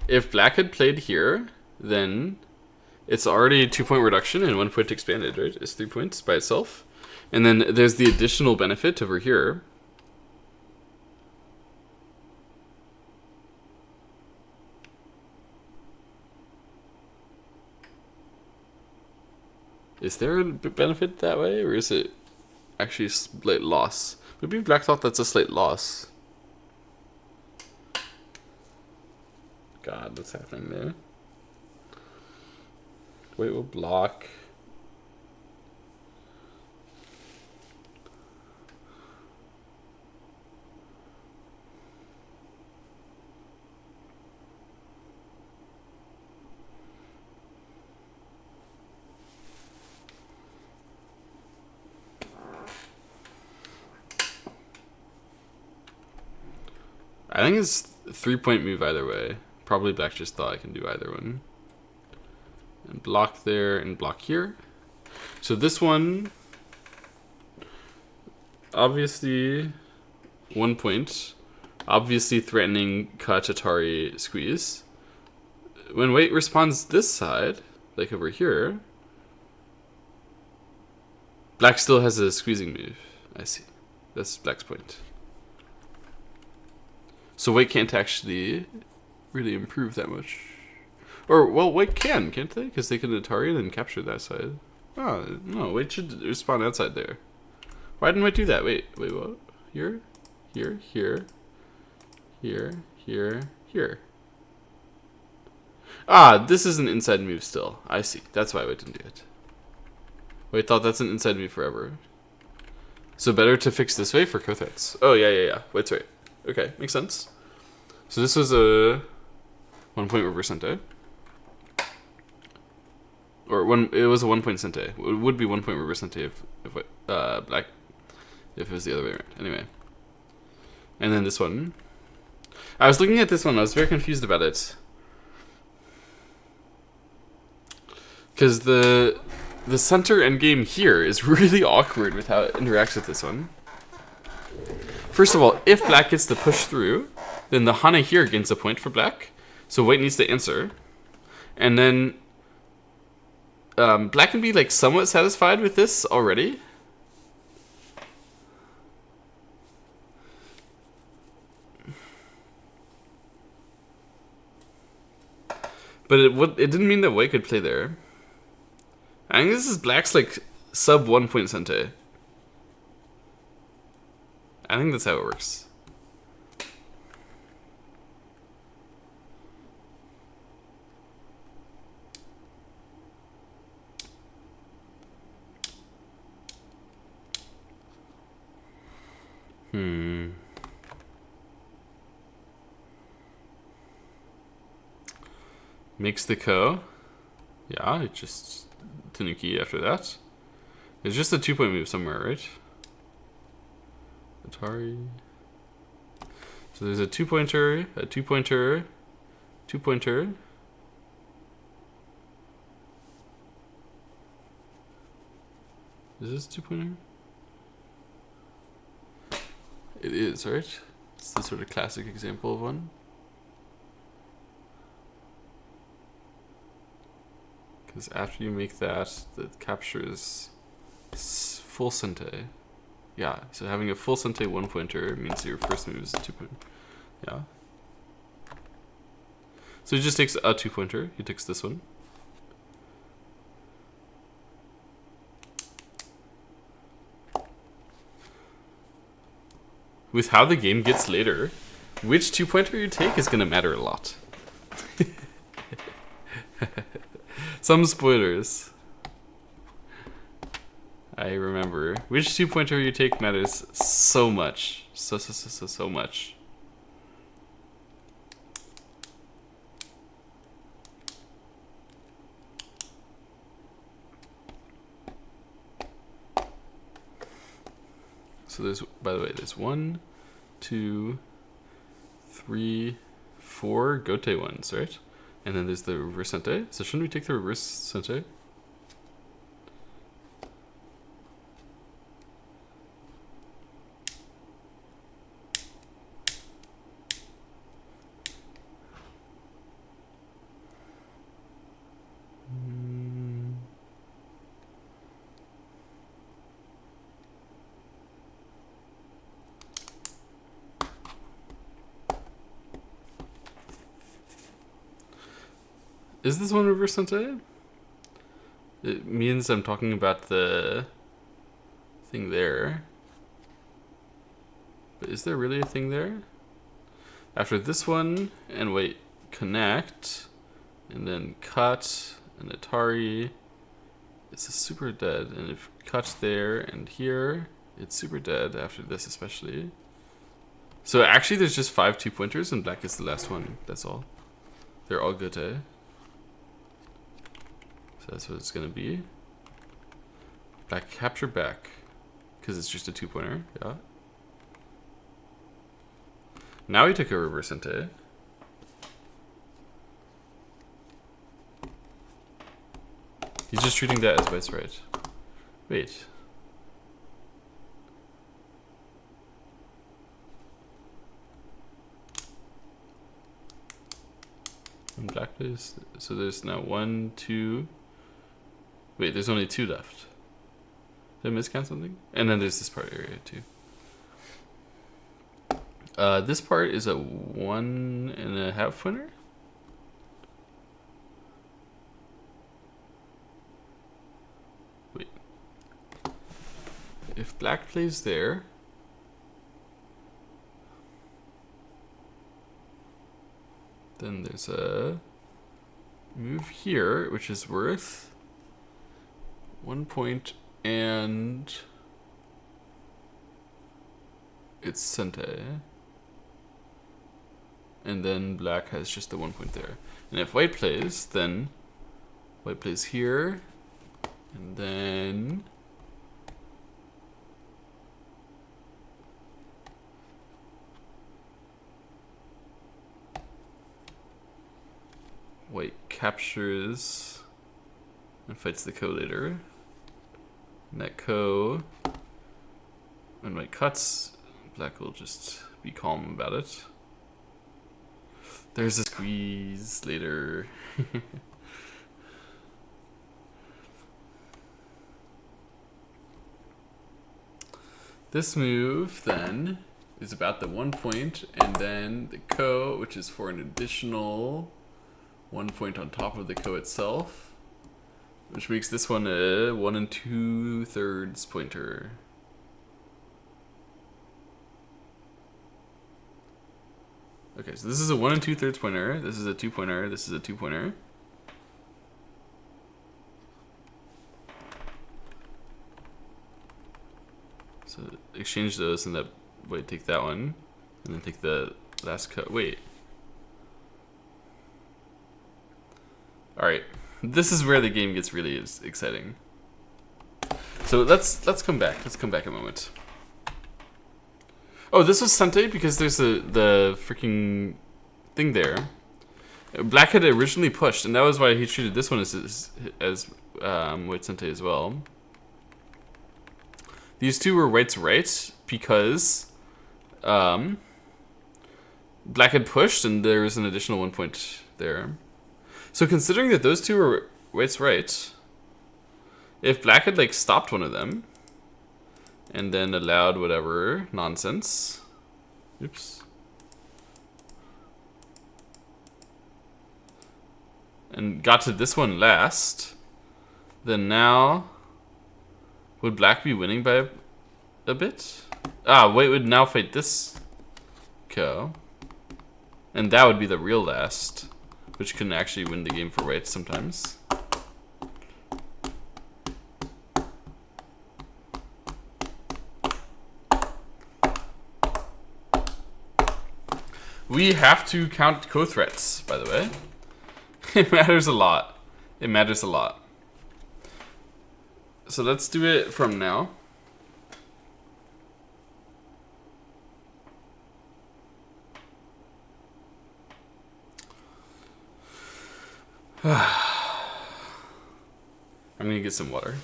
If black had played here, then it's already a 2-point reduction and 1 point expanded, right? It's 3 points by itself. And then there's the additional benefit over here. Is there a benefit that way, or is it actually a slight loss? Maybe black thought that's a slight loss. God, what's happening there? Wait, we'll block. I think it's a 3-point move either way. Probably black just thought I can do either one. And block there and block here. So this one, obviously 1 point. Obviously threatening Kachatari squeeze. When white responds this side, like over here, black still has a squeezing move. I see. That's black's point. So white can't actually really improve that much. Or, well, white can, can't they? Because they can Atari and then capture that side. Oh, no, white should respond outside there. Why didn't white do that? Wait, what? Here, here, here, here, here, here. Ah, this is an inside move still. I see. That's why white didn't do it. Wait, thought that's an inside move forever. So better to fix this way for co-threats. Oh, yeah. Wait, right. Okay, makes sense. So this was a 1 point reverse sente. Or it was a 1 point sente. It would be 1 point reverse sente if black, if it was the other way around. Anyway. And then this one. I was looking at this one, I was very confused about it. Because the center endgame here is really awkward with how it interacts with this one. First of all, if black gets the push through, then the Hana here gains a point for black. So white needs to answer. And then black can be like somewhat satisfied with this already. But it didn't mean that white could play there. I think this is black's like sub 1 point sente. I think that's how it works. Makes the ko. Yeah, it just Tanuki after that. It's just a 2 point move somewhere, right? Atari. So there's a 2-pointer, a 2-pointer, 2-pointer. Is this 2-pointer? It is, right? It's the sort of classic example of one. Because after you make that, that captures full sente. Yeah, so having a full sente 1-pointer means your first move is a 2-pointer. Yeah. So he just takes a 2-pointer. He takes this one. With how the game gets later, which 2-pointer you take is going to matter a lot. Some spoilers. I remember. Which 2-pointer you take matters so much. So much. So there's, by the way, there's 1, 2, 3, 4 gote ones, right? And then there's the reverse sente. So shouldn't we take the reverse sente? Is this one reverse sente? It means I'm talking about the thing there. But is there really a thing there? After this one, and wait, connect, and then cut, and Atari, it's a super dead. And if cut there and here, it's super dead after this especially. So actually there's just 5 2-pointers and black is the last one, that's all. They're all gote. So that's what it's gonna be. Black capture back, because it's just a 2-pointer, yeah. Now he took a reverse sente. He's just treating that as vice right. Wait. And black plays, so there's now 1, 2. Wait, there's only 2 left. Did I miscount something? And then there's this part area too. This part is a 1.5 pointer. Wait. If black plays there, then there's a move here, which is worth 1 point and it's Sente. And then black has just the 1 point there. And if white plays, then white plays here, and then white captures and fights the ko later. And that ko, when white cuts, black will just be calm about it. There's a squeeze later. This move then is about the 1 point, and then the ko, which is for an additional 1 point on top of the ko itself, which makes this one a 1 2/3 pointer. Okay, so this is a 1 2/3 pointer. This is a 2 pointer. This is a 2 pointer. So exchange those, and that wait, take that one, and then take the last cut. Wait. All right, this is where the game gets really exciting. So let's come back. Let's come back a moment. Oh, this was Sente because there's the freaking thing there. Black had originally pushed, and that was why he treated this one as white Sente as well. These two were white's right because black had pushed, and there was an additional 1 point there. So considering that those two were white's right, if black had like stopped one of them and then allowed whatever nonsense, oops, and got to this one last, then now would black be winning by a bit? Ah, white would now fight this ko, and that would be the real last, which can actually win the game for white sometimes. We have to count ko threats, by the way. It matters a lot. It matters a lot. So let's do it from now. I'm gonna get some water.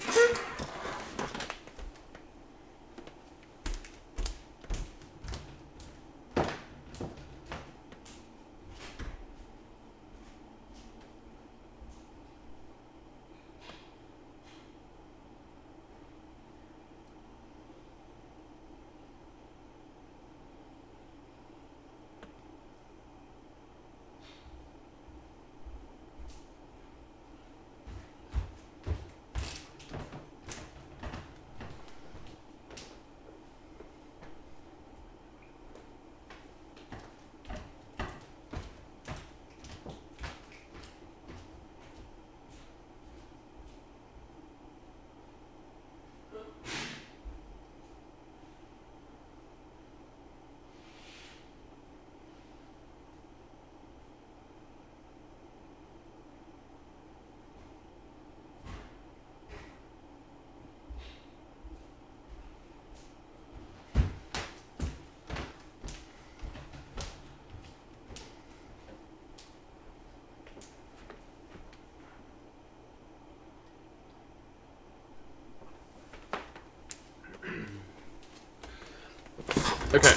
Okay.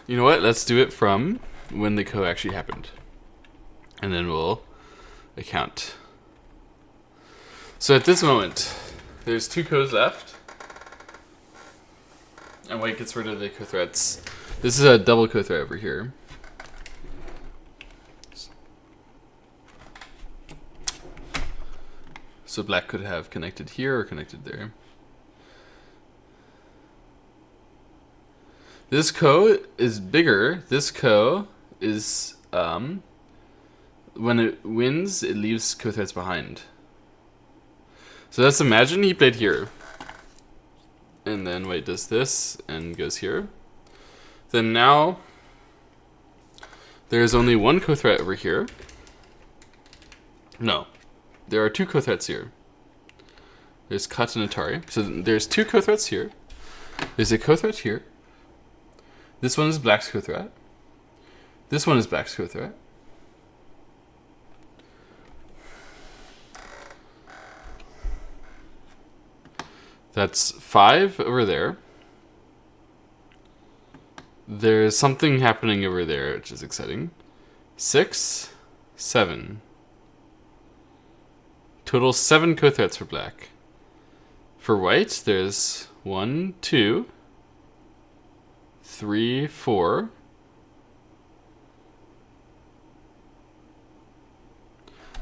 You know what? Let's do it from when the ko actually happened. And then we'll account. So at this moment, there's 2 kos left. And white gets rid of the ko threats. This is a double ko threat over here. So black could have connected here or connected there. This ko is bigger. This ko is, when it wins, it leaves ko threats behind. So let's imagine he played here. And then white does this and goes here. Then now there's only one co-threat over here. No, there are two co-threats here. There's cut and Atari. So there's two co-threats here. There's a co-threat here. This one is black's co-threat. This one is black's co-threat. That's 5 over there. There's something happening over there, which is exciting. 6, 7. Total 7 co-threats for black. For white, there's 1, 2, 3, 4.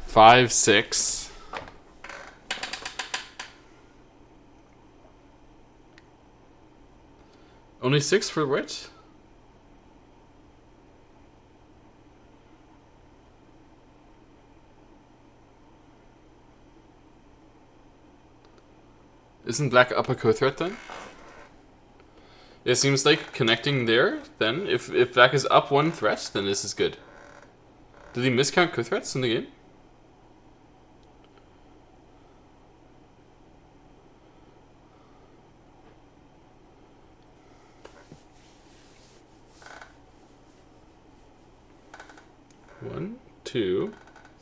5, 6. Only 6 for white? Isn't black up a co-threat then? It seems like connecting there, then, if black is up 1 threat, then this is good. Did he miscount co-threats in the game? One, 2,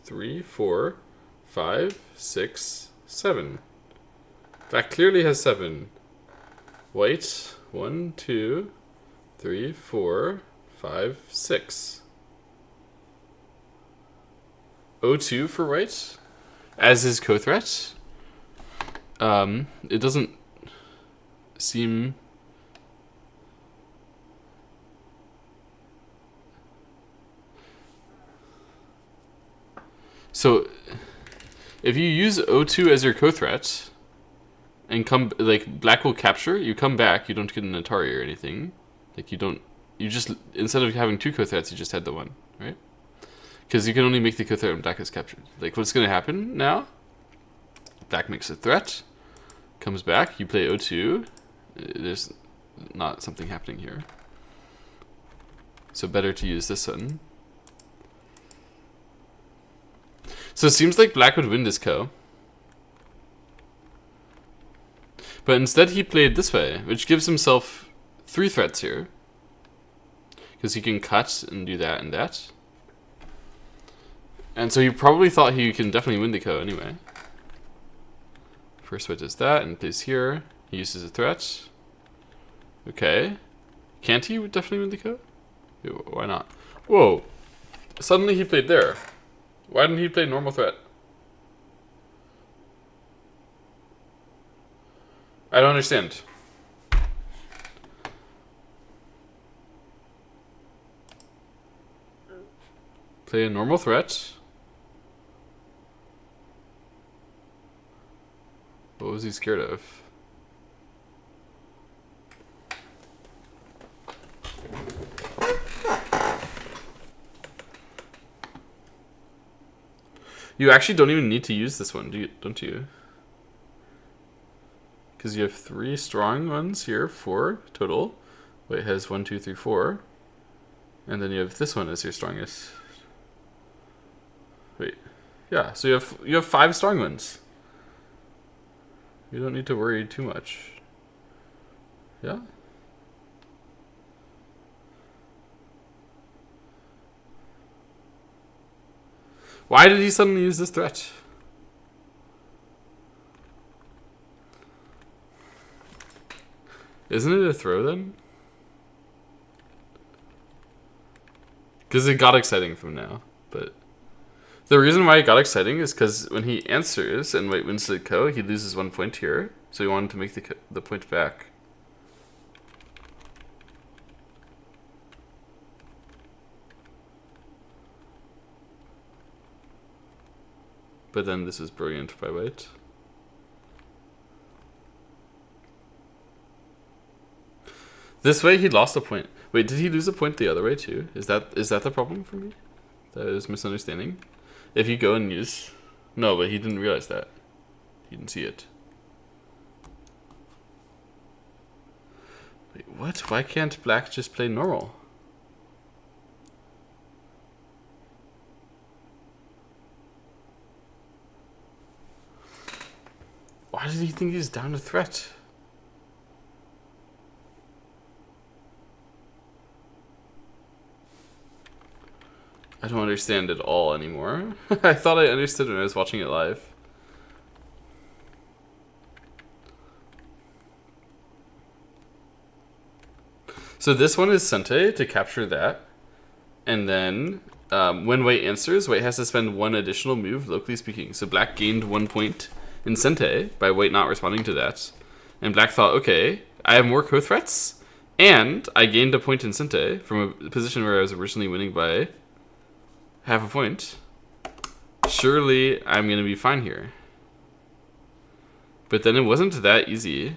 3, 4, 5, 6, 7. Black clearly has 7. White, 1, 2, 3, 4, 5, 6. 0-2 for white as his co-threat. It doesn't seem... So, if you use O2 as your co-threat, and come, like, black will capture, you come back, you don't get an Atari or anything. Like, you just, instead of having 2 co-threats, you just had the 1, right? Because you can only make the co-threat when black is captured. Like, what's going to happen now? Black makes a threat, comes back, you play O2, there's not something happening here. So better to use this one. So it seems like black would win this co. But instead he played this way, which gives himself 3 threats here. Because he can cut and do that and that. And so he probably thought he can definitely win the ko anyway. First white does that and plays here. He uses a threat. Okay. Can't he definitely win the ko? Why not? Whoa. Suddenly he played there. Why didn't he play normal threat? I don't understand. Play a normal threat. What was he scared of? You actually don't even need to use this one, don't you? Because you have 3 strong ones here, 4 total. White has 1, 2, 3, 4. And then you have this one as your strongest. Wait. Yeah, so you have 5 strong ones. You don't need to worry too much. Yeah? Why did he suddenly use this threat? Isn't it a throw then? Because it got exciting from now. But the reason why it got exciting is because when he answers and white wins the ko, he loses 1 point here. So he wanted to make the point back. But then this is brilliant by white. This way he lost a point. Wait, did he lose a point the other way too? Is that the problem for me? That is misunderstanding. If you go and use... No, but he didn't realize that. You can see it. Wait, what? Why can't black just play normal? Why did he think he's down a threat? I don't understand it all anymore. I thought I understood when I was watching it live. So this one is Sente to capture that. And then when white answers, white has to spend one additional move, locally speaking. So black gained 1 point in Sente by white not responding to that. And black thought, okay, I have more co-threats. And I gained a point in Sente from a position where I was originally winning by half a point. Surely I'm going to be fine here. But then it wasn't that easy.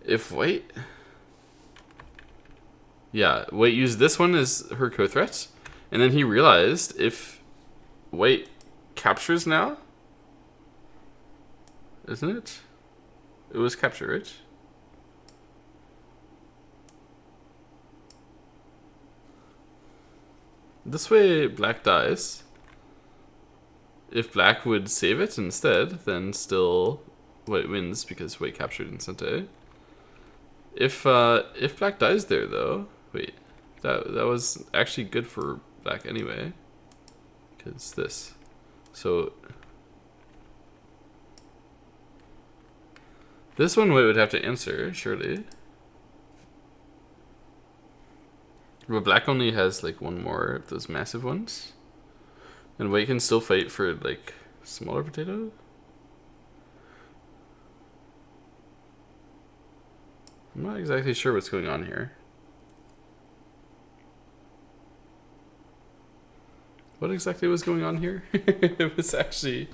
If white... Yeah, white used this one as her co-threat. And then he realized if white captures now... Isn't it? It was capture, right? This way black dies. If black would save it instead, then still white wins because white captured in Sente. If black dies there though, wait, that was actually good for black anyway, because this. So this one white would have to answer surely. But black only has like one more of those massive ones. And white can still fight for like smaller potato. I'm not exactly sure what's going on here. What exactly was going on here? It was actually...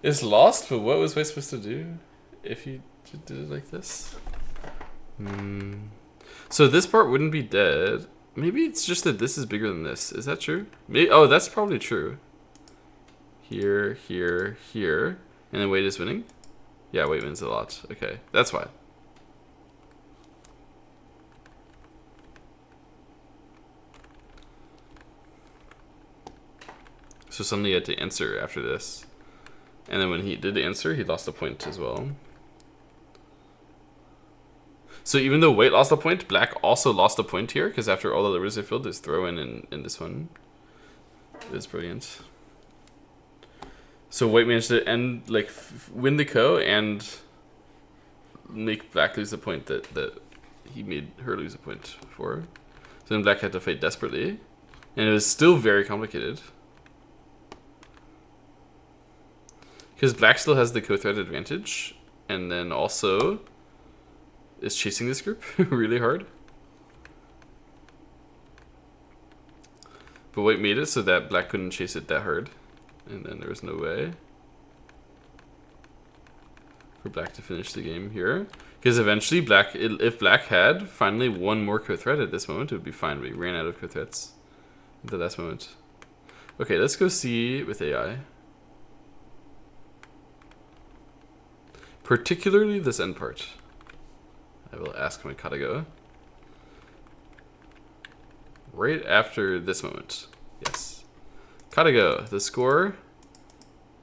It's lost, but what was I supposed to do if you did it like this? So this part wouldn't be dead. Maybe it's just that this is bigger than this. Is that true? Maybe, oh, that's probably true. Here, here, here. And then white is winning? Yeah, white wins a lot. Okay, that's why. So suddenly he had to answer after this. And then when he did answer, he lost a point as well. So even though white lost a point, black also lost a point here, because after all the livers are filled, there's throw in this one. It's brilliant. So white managed to end, like, win the ko and make black lose a point that he made her lose a point for. So then black had to fight desperately. And it was still very complicated. Because black still has the co-threat advantage, and then also is chasing this group really hard. But white made it so that black couldn't chase it that hard, and then there was no way for black to finish the game here. Because eventually black, if black had finally one more co-threat at this moment, it would be fine, but he ran out of co-threats at the last moment. Okay, let's go see with AI. Particularly this end part. I will ask my Katago. Right after this moment. Yes. Katago, the score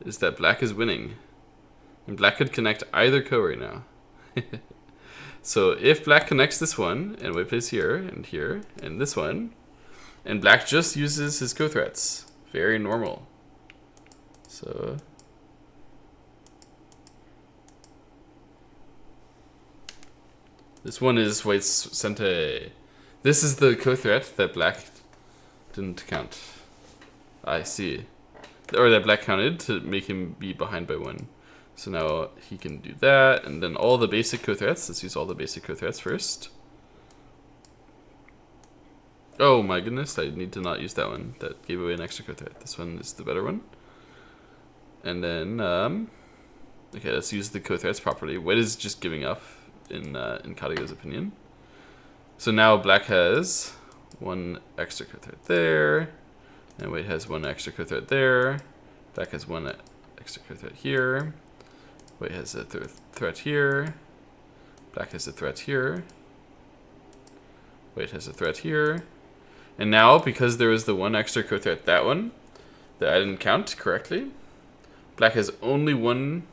is that black is winning. And black could connect either ko right now. So if black connects this one, and white plays here, and this one, and black just uses his ko-threats. Very normal. So... This one is white's Sente. This is the co-threat that black didn't count. I see. Or that black counted to make him be behind by one. So now he can do that, and then all the basic co-threats. Let's use all the basic co-threats first. Oh my goodness, I need to not use that one. That gave away an extra co-threat. This one is the better one. And then, okay, let's use the co-threats properly. White is just giving up. In Katago's opinion. So now black has one extra co-threat there, and white has one extra co-threat there. Black has one extra co-threat here. White has a threat here. Black has a threat here. White has a threat here. And now, because there was the one extra co-threat, that one, that I didn't count correctly, black has only one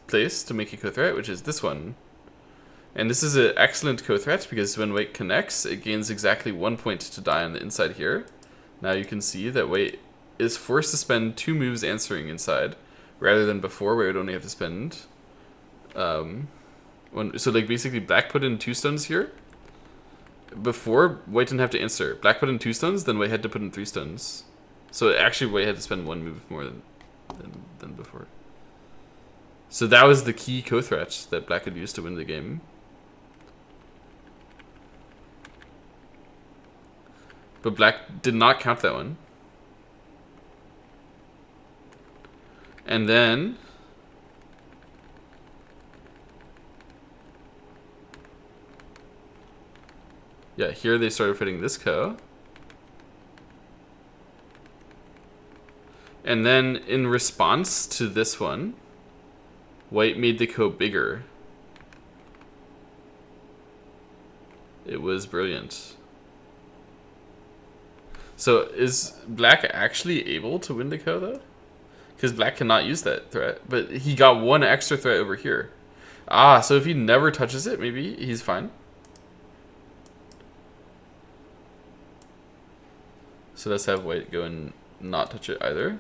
place to make a co-threat, which is this one. And this is an excellent co-threat because when white connects, it gains exactly 1 point to die on the inside here. Now you can see that white is forced to spend 2 moves answering inside, rather than before where it would only have to spend one. So like basically black put in 2 stones here. Before, white didn't have to answer. Black put in 2 stones, then white had to put in 3 stones. So actually white had to spend 1 move more than before. So that was the key co-threat that black could use to win the game. But black did not count that one. And then yeah, here they started putting this co. And then in response to this one, white made the co bigger. It was brilliant. So is black actually able to win the ko though? Because black cannot use that threat, but he got one extra threat over here. Ah, so if he never touches it, maybe he's fine. So let's have white go and not touch it either.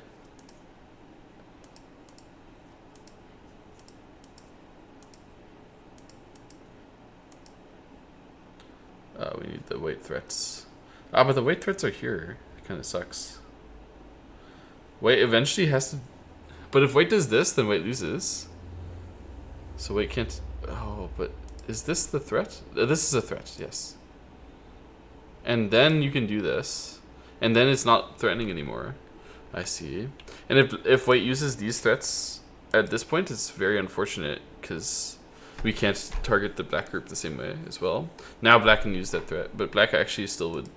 We need the white threats. Ah, but the white threats are here. It kind of sucks. White eventually has to... But if white does this, then white loses. So white can't... Oh, but is this the threat? This is a threat, yes. And then you can do this. And then it's not threatening anymore. I see. And if white uses these threats at this point, it's very unfortunate because we can't target the black group the same way as well. Now black can use that threat, but black actually still would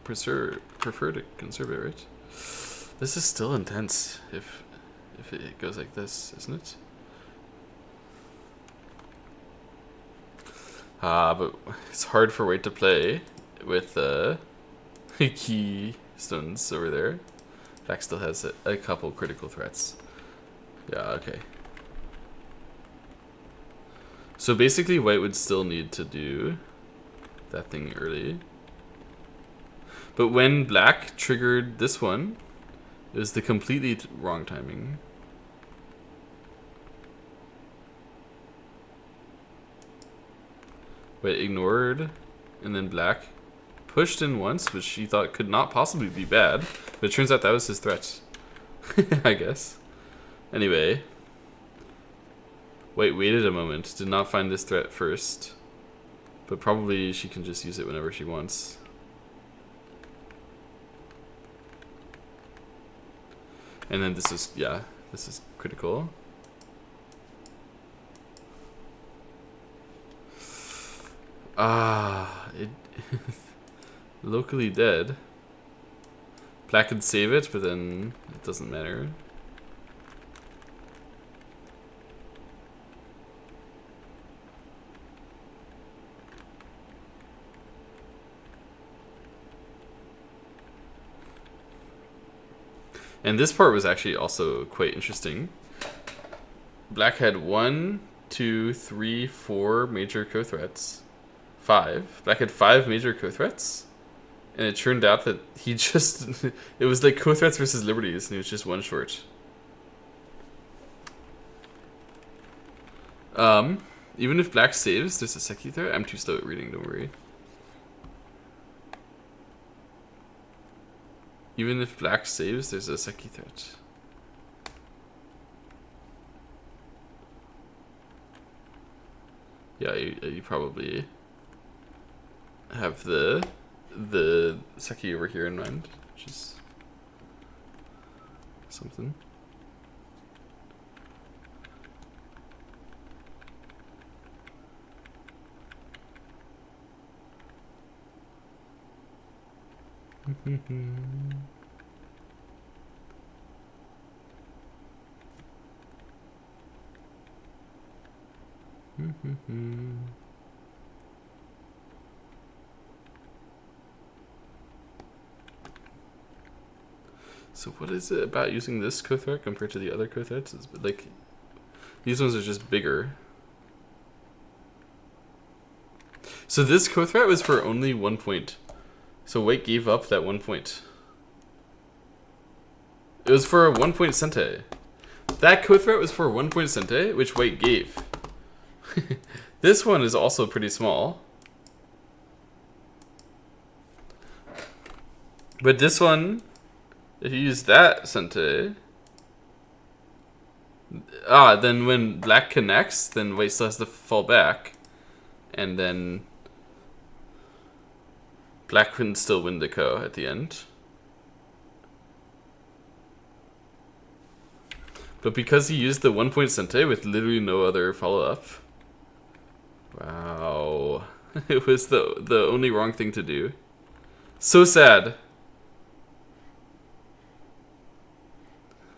prefer to conserve it, right? This is still intense if it goes like this, isn't it? But it's hard for white to play with key stones over there. Black still has a couple critical threats. Yeah, okay. So basically white would still need to do that thing early. But when black triggered this one, it was the completely wrong timing. White ignored, and then black pushed in once, which she thought could not possibly be bad. But it turns out that was his threat. I guess. Anyway. White waited a moment, did not find this threat first. But probably she can just use it whenever she wants. And then this is, yeah, this is critical. It locally dead. Black could save it, but then it doesn't matter. And this part was actually also quite interesting. Black had 1, 2, 3, 4 major co-threats. 5. Black had 5 major co-threats. And it turned out that he just... it was like co-threats versus liberties, and he was just 1 short. Even if black saves, there's a Seki threat. I'm too slow at reading, don't worry. Even if black saves, there's a Seki threat. Yeah, you probably have the Seki over here in mind, which is something. So what is it about using this co-threat compared to the other co-threats? Like, these ones are just bigger. So this co-threat was for only 1 point. So white gave up that 1 point. It was for a 1 point sente. That co-threat was for a 1 point sente, which white gave. This one is also pretty small. But this one, if you use that sente, then when black connects, then white still has to fall back. And then black can still win the ko at the end. But because he used the 1 point sente with literally no other follow-up, wow. It was the only wrong thing to do. So sad.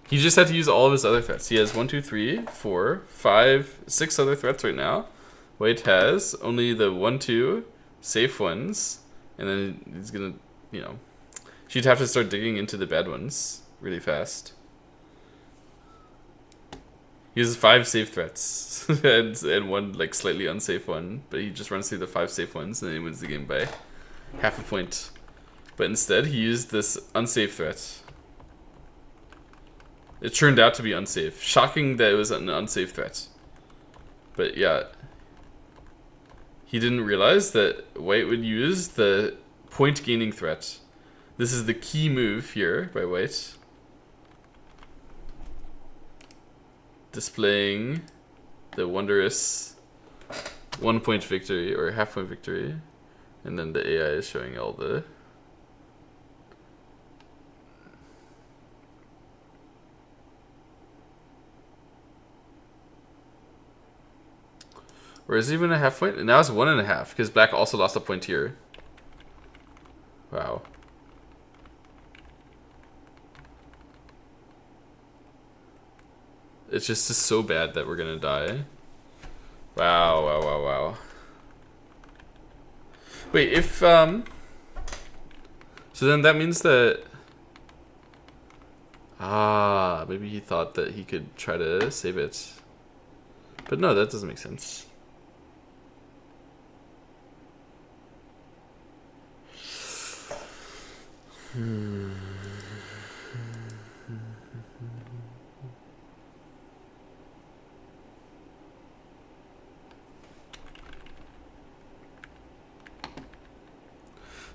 He just had to use all of his other threats. He has 1, 2, 3, 4, 5, 6 other threats right now. White has only the 1, 2 safe ones. And then he's gonna, she'd have to start digging into the bad ones really fast. He has 5 safe threats and 1 like slightly unsafe one, but he just runs through the 5 safe ones and then he wins the game by half a point. But instead, he used this unsafe threat. It turned out to be unsafe. Shocking that it was an unsafe threat. But yeah, he didn't realize that white would use the point gaining threat. This is the key move here by white. Displaying the wondrous 1 point victory or half point victory. And then the AI is showing all the... Or is it even a half point? And now it's 1.5 because black also lost a point here. Wow. It's just so bad that we're gonna die. Wow, wow, wow, wow. Wait, if so then that means that maybe he thought that he could try to save it. But no, that doesn't make sense.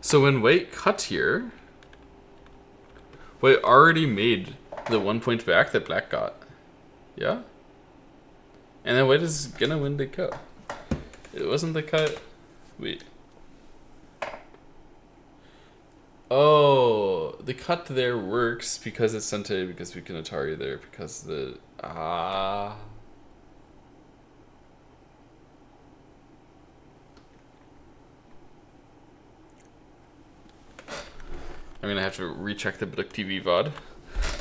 So when white cut here, white already made the 1 point back that black got. Yeah? And then white is gonna win the ko. It wasn't the cut. Wait. Oh, the cut there works because it's sente, because we can Atari there, because the... I'm gonna have to recheck the Blick TV VOD.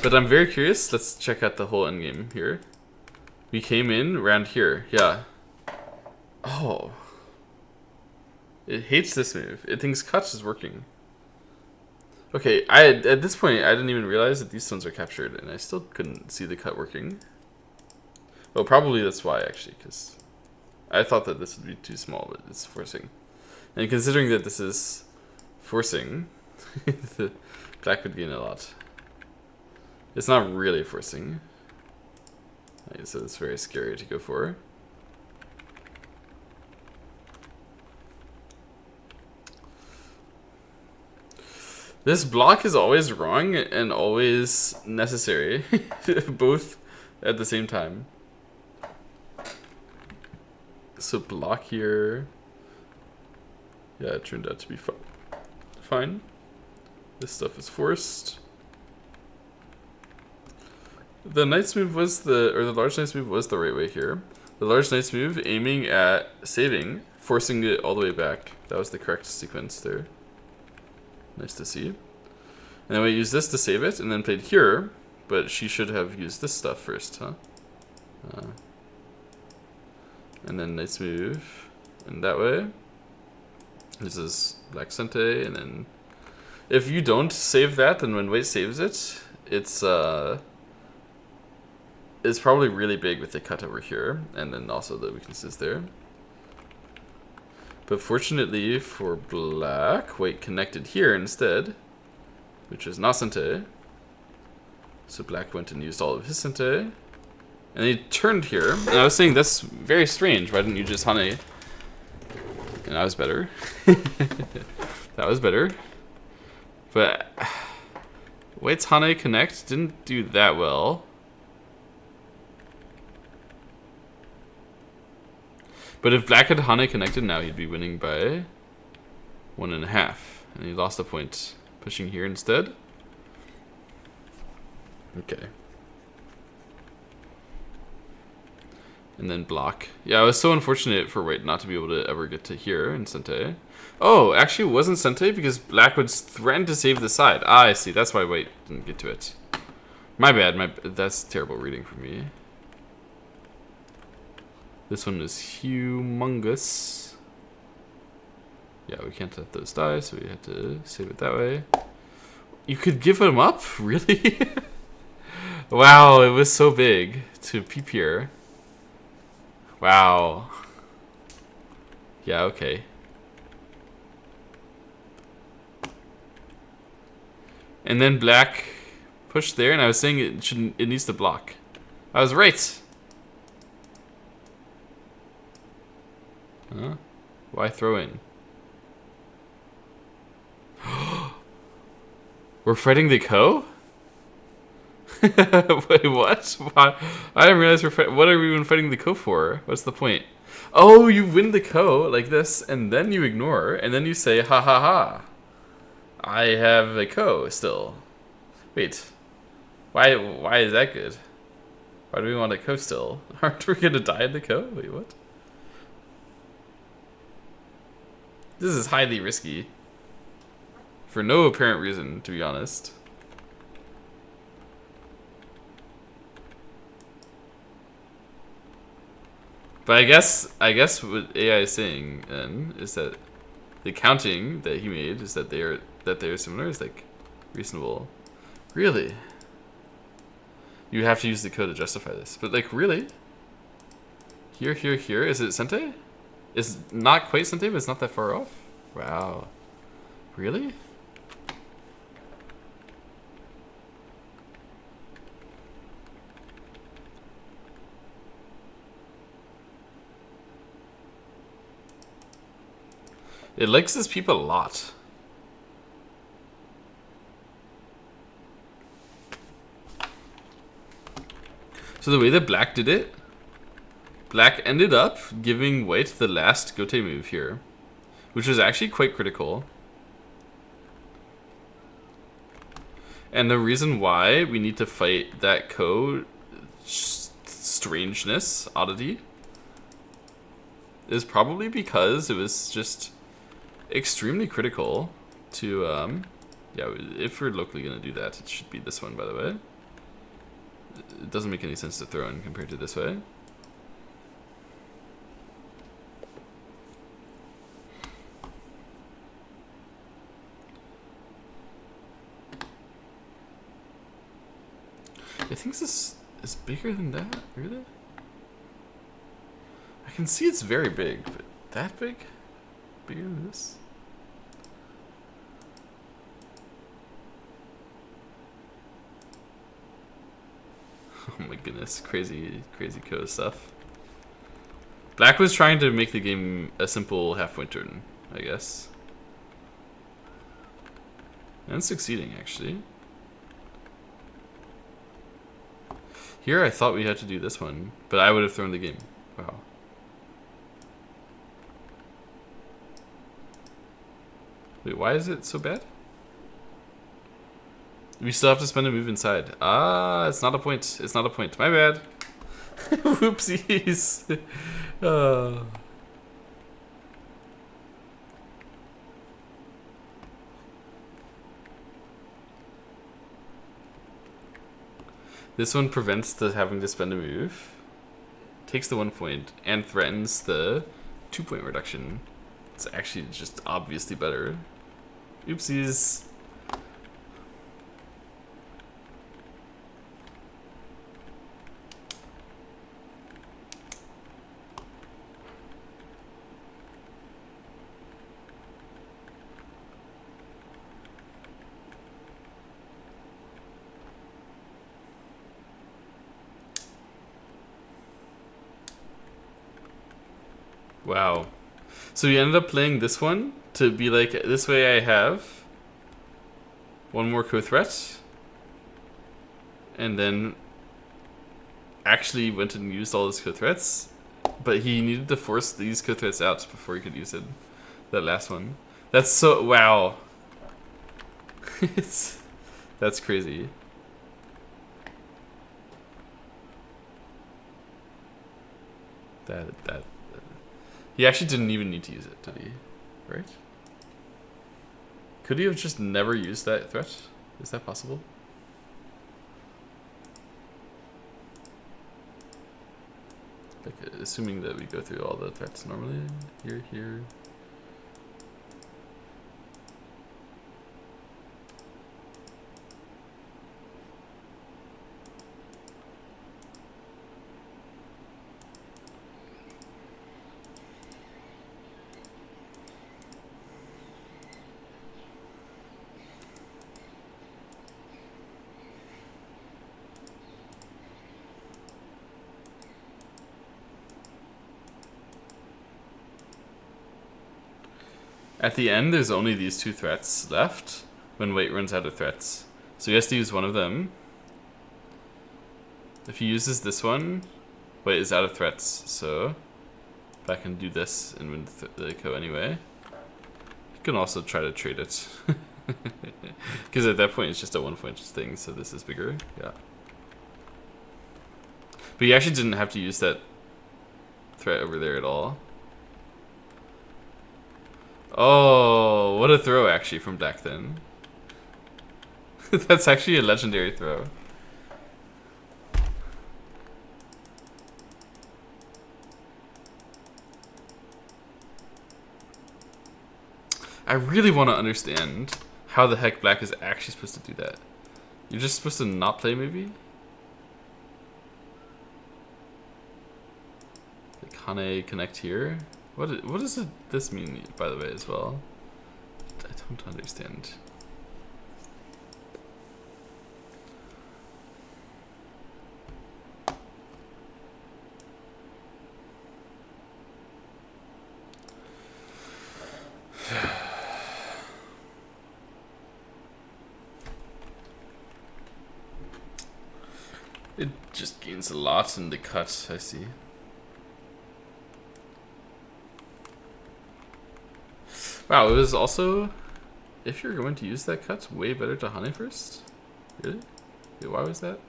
But I'm very curious. Let's check out the whole endgame here. We came in around here. Yeah. Oh. It hates this move. It thinks cut is working. Okay, at this point, I didn't even realize that these stones are captured, and I still couldn't see the cut working. Well, probably that's why, actually, because I thought that this would be too small, but it's forcing. And considering that this is forcing, the black would gain a lot. It's not really forcing. Like I said, it's very scary to go for. This block is always wrong and always necessary, both at the same time. So block here. Yeah, it turned out to be fine. This stuff is forced. The knight's move was the large knight's move was the right way here. The large knight's move aiming at saving, forcing it all the way back. That was the correct sequence there. Nice to see. And then we use this to save it, and then played here, but she should have used this stuff first, huh? And then nice move, and that way. This is black Sente, and then if you don't save that, then when white saves it, it's probably really big with the cut over here, and then also the weaknesses there. But fortunately for black, white connected here instead, which is not Sente. So black went and used all of his Sente. And he turned here, and I was saying that's very strange. Why didn't you just Hane? And that was better. That was better. But white's Hane connect didn't do that well. But if black had Hane connected now, he'd be winning by 1.5. And he lost a point pushing here instead. Okay. And then block. Yeah, it was so unfortunate for white not to be able to ever get to here in Sente. Oh, actually it wasn't Sente because black would threaten to save the side. Ah, I see. That's why white didn't get to it. My bad. That's terrible reading for me. This one is humongous. Yeah, we can't let those die, so we had to save it that way. You could give them up? Really? Wow, it was so big to peep here. Wow. Yeah, okay. And then black pushed there, and I was saying it needs to block. I was right. Huh? Why throw in? We're fighting the Ko? Wait, what? Why? I didn't realize we're fighting. What are we even fighting the Ko for? What's the point? Oh, you win the Ko like this, and then you ignore, and then you say, ha ha ha. I have a Ko still. Wait. Why is that good? Why do we want a Ko still? Aren't we gonna die in the Ko? Wait, what? This is highly risky. For no apparent reason, to be honest. But I guess what AI is saying then is that the counting that he made is that they are similar is like reasonable. Really? You have to use the code to justify this. But like really? Here, is it Sente? It's not quite Sente, but it's not that far off. Wow. Really? It likes this peep a lot. So the way that black did it, black ended up giving white the last gote move here, which was actually quite critical. And the reason why we need to fight that Ko strangeness, oddity, is probably because it was just extremely critical to, yeah, if we're locally going to do that, it should be this one, by the way. It doesn't make any sense to throw in compared to this way. I think this is bigger than that, really? I can see it's very big, but that big? Bigger than this? Oh my goodness, crazy Ko stuff. Black was trying to make the game a simple half-point turn, I guess. And succeeding, actually. Here I thought we had to do this one, but I would have thrown the game. Wow. Wait, why is it so bad? We still have to spend a move inside. Ah, it's not a point. It's not a point. My bad. Whoopsies. This one prevents the having to spend a move, takes the 1 point, and threatens the 2-point reduction. It's actually just obviously better. Oopsies. Wow. So you ended up playing this one to be like, this way I have one more co-threat, and then actually went and used all his co-threats, but he needed to force these co-threats out before he could use it. That last one. That's so, wow. That's crazy. That he actually didn't even need to use it, did he? Right? Could he have just never used that threat? Is that possible? Like, assuming that we go through all the threats normally. Here. At the end, there's only these 2 threats left when Wait runs out of threats. So he has to use one of them. If he uses this one, Wait is out of threats. So if I can do this and win the co anyway, you can also try to trade it. Because at that point, it's just a 1-point thing, so this is bigger. Yeah. But you actually didn't have to use that threat over there at all. Oh, what a throw actually from Black then. That's actually a legendary throw. I really want to understand how the heck Black is actually supposed to do that. You're just supposed to not play maybe? Like Hane connect here? What does this mean, by the way, as well? I don't understand. It just gains a lot in the cut, I see. Wow, it was also, if you're going to use that cut, way better to Hane first? Really? Wait, why was that?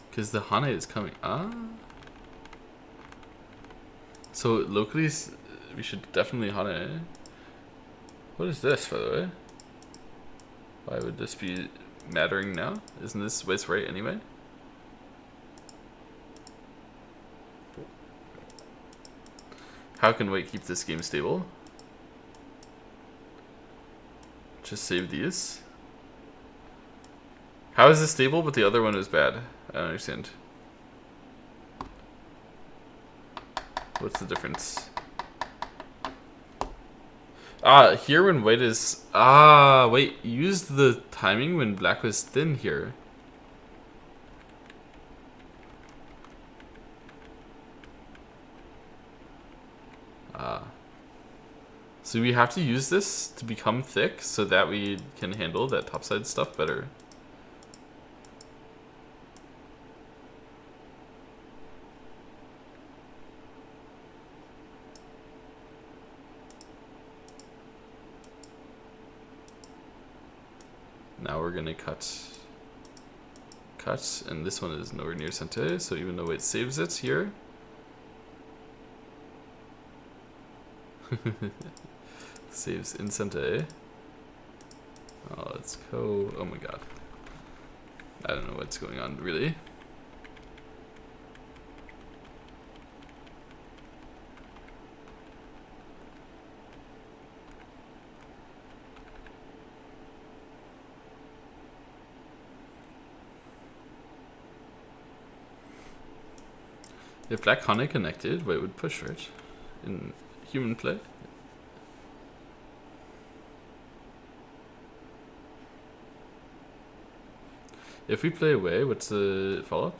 Because the Hane is coming. Ah. So locally, we should definitely Hane. What is this, by the way? Why would this be mattering now? Isn't this what's right anyway? How can Wait keep this game stable? Just save these. How is this stable but the other one is bad? I don't understand. What's the difference? Ah, here when White is... Ah, wait, use the timing when Black was thin here. So we have to use this to become thick so that we can handle that topside stuff better. Now we're gonna cut, and this one is nowhere near center, so even though it saves it here, saves in center. Oh, let's go. Oh my god. I don't know what's going on, really. If black Hane connected, white would push, right? In human play. If we play away, what's the follow-up?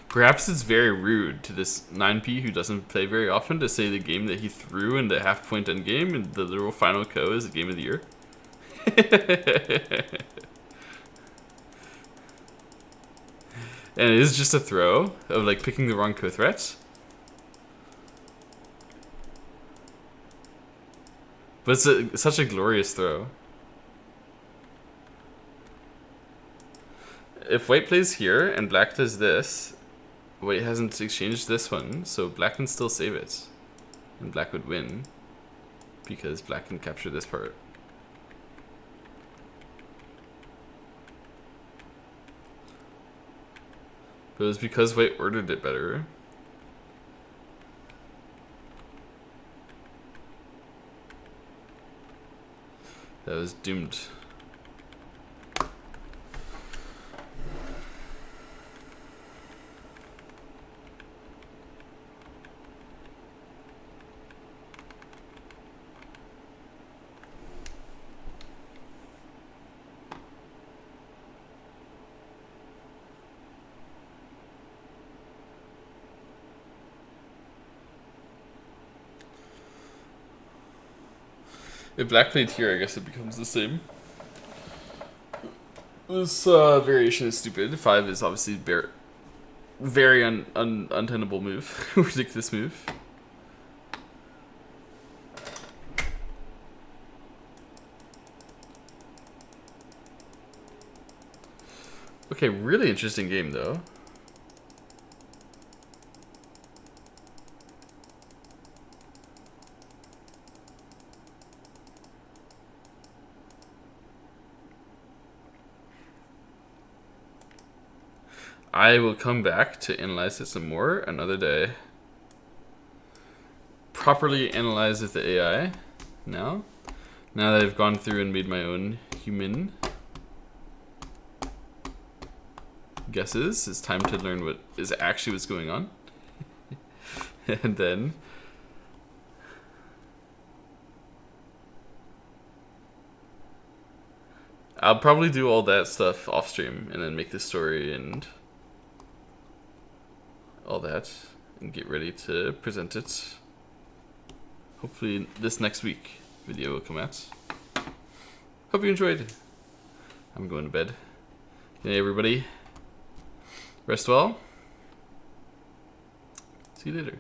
Perhaps it's very rude to this 9p who doesn't play very often to say the game that he threw in the half-point endgame and the literal final KO is the game of the year. And it is just a throw of like picking the wrong co-threats. But it's such a glorious throw. If white plays here and black does this, white hasn't exchanged this one, so black can still save it. And black would win, because black can capture this part. But it was because white ordered it better. That was doomed. If black played here, I guess it becomes the same. This variation is stupid. 5 is obviously very untenable move. Ridiculous move. Okay, really interesting game though. I will come back to analyze it some more another day. Properly analyze with the AI now. Now that I've gone through and made my own human guesses, it's time to learn what is actually what's going on. And then I'll probably do all that stuff off stream and then make the story and all that and get ready to present it. Hopefully this next week video will come out. Hope you enjoyed. I'm going to bed. Good night, everybody. Rest well. See you later.